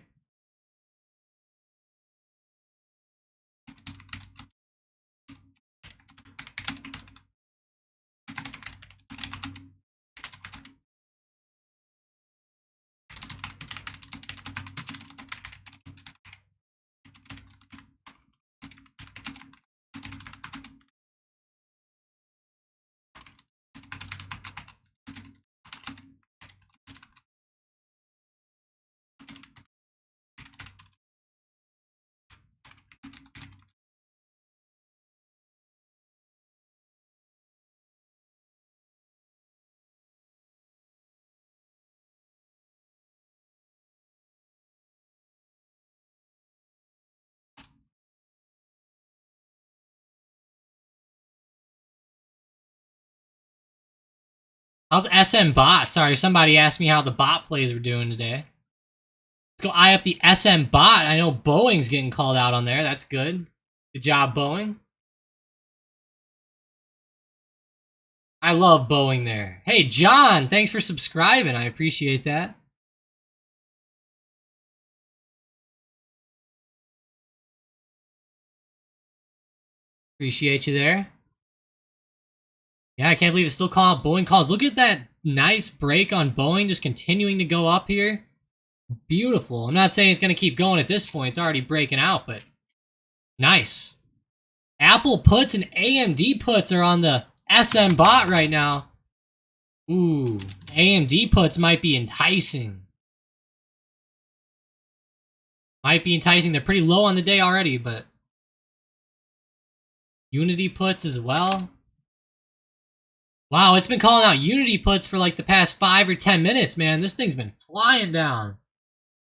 How's SM bot? Sorry, somebody asked me how the bot plays were doing today. Let's go eye up the SM bot. I know Boeing's getting called out on there. That's good. Good job, Boeing. I love Boeing there. Hey, John, thanks for subscribing. I appreciate that. Appreciate you there. Yeah, I can't believe it's still calling out Boeing calls. Look at that nice break on Boeing, just continuing to go up here. Beautiful. I'm not saying it's going to keep going at this point. It's already breaking out, but nice. Apple puts and AMD puts are on the SM bot right now. Ooh, AMD puts might be enticing. Might be enticing. They're pretty low on the day already, but Unity puts as well. Wow, it's been calling out Unity puts for like the past 5 or 10 minutes, man. This thing's been flying down.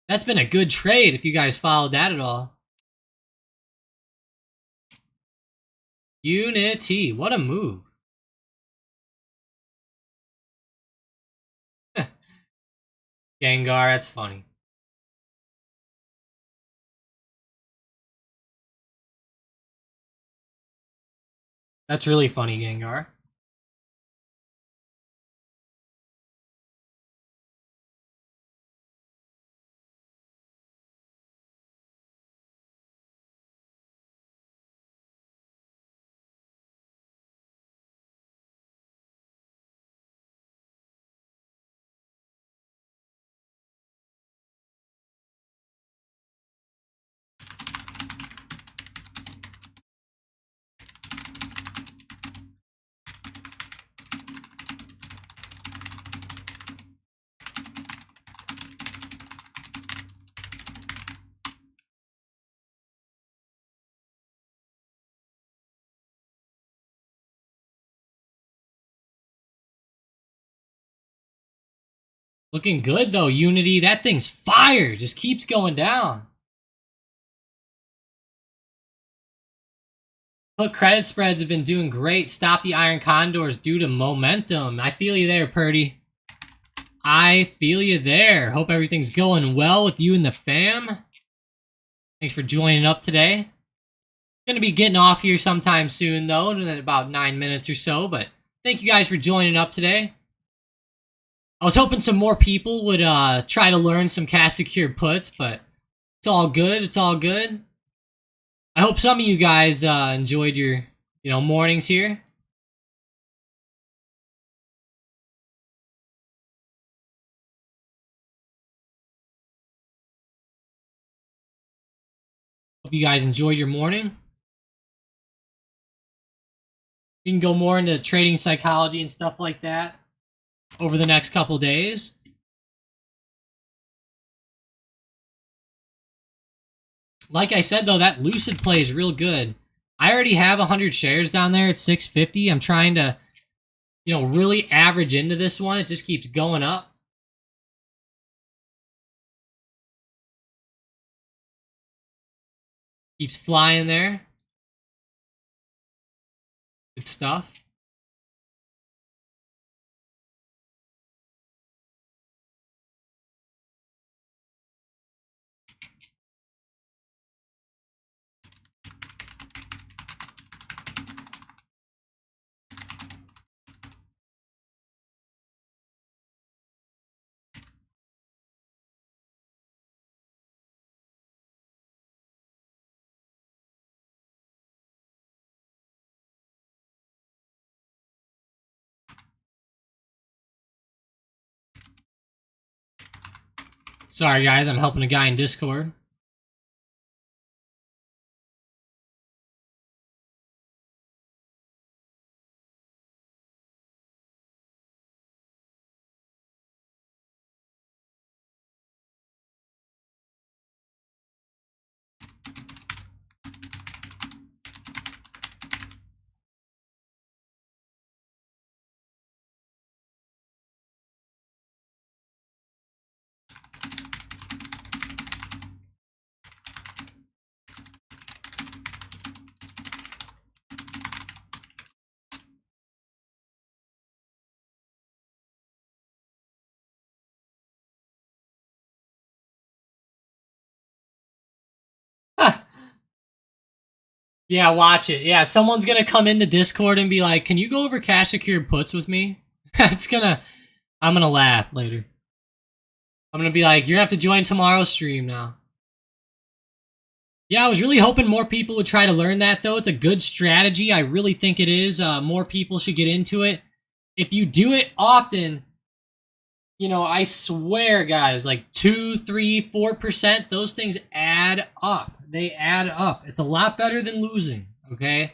That's been a good trade if you guys followed that at all. Unity, what a move. Gengar, that's funny. That's really funny, Gengar. Looking good though, Unity. That thing's fire. Just keeps going down. Put credit spreads have been doing great. Stop the Iron Condors due to momentum. I feel you there, Purdy. I feel you there. Hope everything's going well with you and the fam. Thanks for joining up today. Gonna be getting off here sometime soon though, in about 9 minutes or so, but thank you guys for joining up today. I was hoping some more people would try to learn some cash secured puts, but it's all good. It's all good. I hope some of you guys enjoyed your, mornings here. Hope you guys enjoyed your morning. We can go more into trading psychology and stuff like that over the next couple days. Like I said, though, that Lucid play is real good. I already have 100 shares down there at 650. I'm trying to, really average into this one. It just keeps going up. Keeps flying there. Good stuff. Sorry, guys, I'm helping a guy in Discord. Yeah, watch it. Yeah, someone's gonna come in the Discord and be like, "Can you go over cash secured puts with me?" I'm gonna laugh later. I'm gonna be like, "You're gonna have to join tomorrow's stream now." Yeah, I was really hoping more people would try to learn that, though. It's a good strategy. I really think it is. More people should get into it. If you do it often, I swear, guys, like 2, 3, 4%, those things add up. They add up. It's a lot better than losing, okay?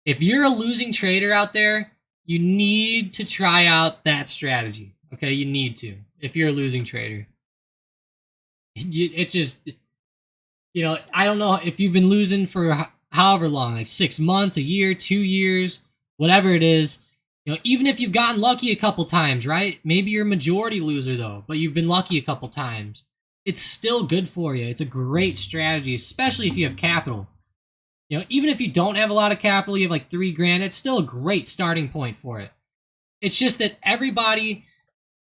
If you're a losing trader out there, you need to try out that strategy, okay? You need to, if you're a losing trader. It just, I don't know if you've been losing for however long, like 6 months, a year, 2 years, whatever it is. Even if you've gotten lucky a couple times, right? Maybe you're a majority loser, though, but you've been lucky a couple times. It's still good for you. It's a great strategy, especially if you have capital. Even if you don't have a lot of capital, you have like $3,000, it's still a great starting point for it. It's just that everybody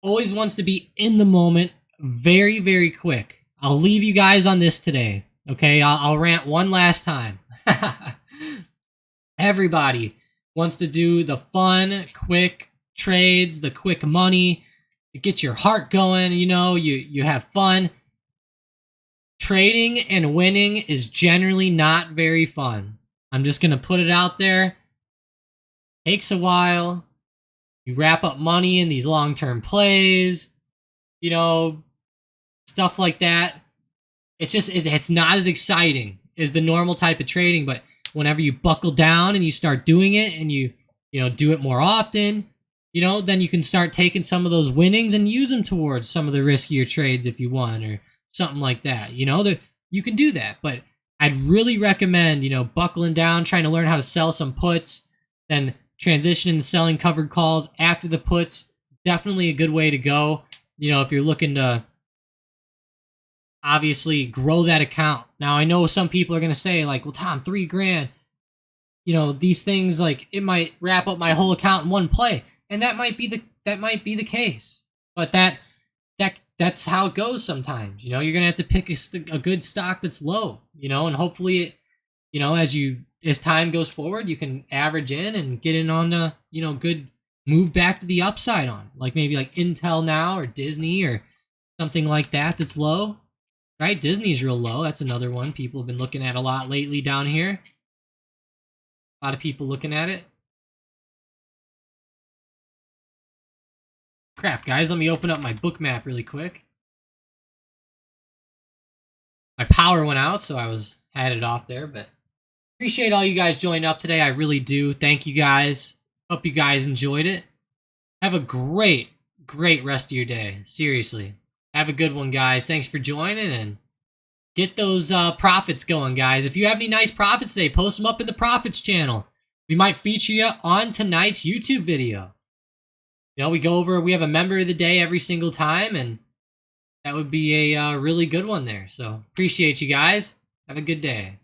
always wants to be in the moment very, very quick. I'll leave you guys on this today, okay? I'll rant one last time. Everybody wants to do the fun, quick trades, the quick money. It gets your heart going, you have fun. Trading and winning is generally not very fun. I'm just going to put it out there. Takes a while. You wrap up money in these long-term plays, stuff like that. It's just, it's not as exciting as the normal type of trading, but whenever you buckle down and you start doing it and you do it more often, then you can start taking some of those winnings and use them towards some of the riskier trades if you want, or something like that. You can do that, but I'd really recommend, buckling down, trying to learn how to sell some puts, then transitioning to selling covered calls after the puts. Definitely a good way to go. you know, if you're looking to obviously grow that account. Now, I know some people are going to say like, well, Tom, 3 grand, you know, these things, like, it might wrap up my whole account in one play. And that might be the case. But that's how it goes sometimes. You know, you're going to have to pick a good stock that's low, you know, and hopefully it, you know, as time goes forward, you can average in and get in on the, you know, good move back to the upside on, like maybe like Intel now or Disney or something like that that's low, right? Disney's real low. That's another one people have been looking at a lot lately down here. A lot of people looking at it. Crap, guys, let me open up my book map really quick. My power went out, so I had it off there, but appreciate all you guys joining up today. I really do. Thank you guys. Hope you guys enjoyed it. Have a great rest of your day. Seriously. Have a good one, guys. Thanks for joining, and get those profits going, guys. If you have any nice profits today, post them up in the profits channel. We might feature you on tonight's YouTube video. You know, we have a member of the day every single time, and that would be a really good one there. So appreciate you guys. Have a good day.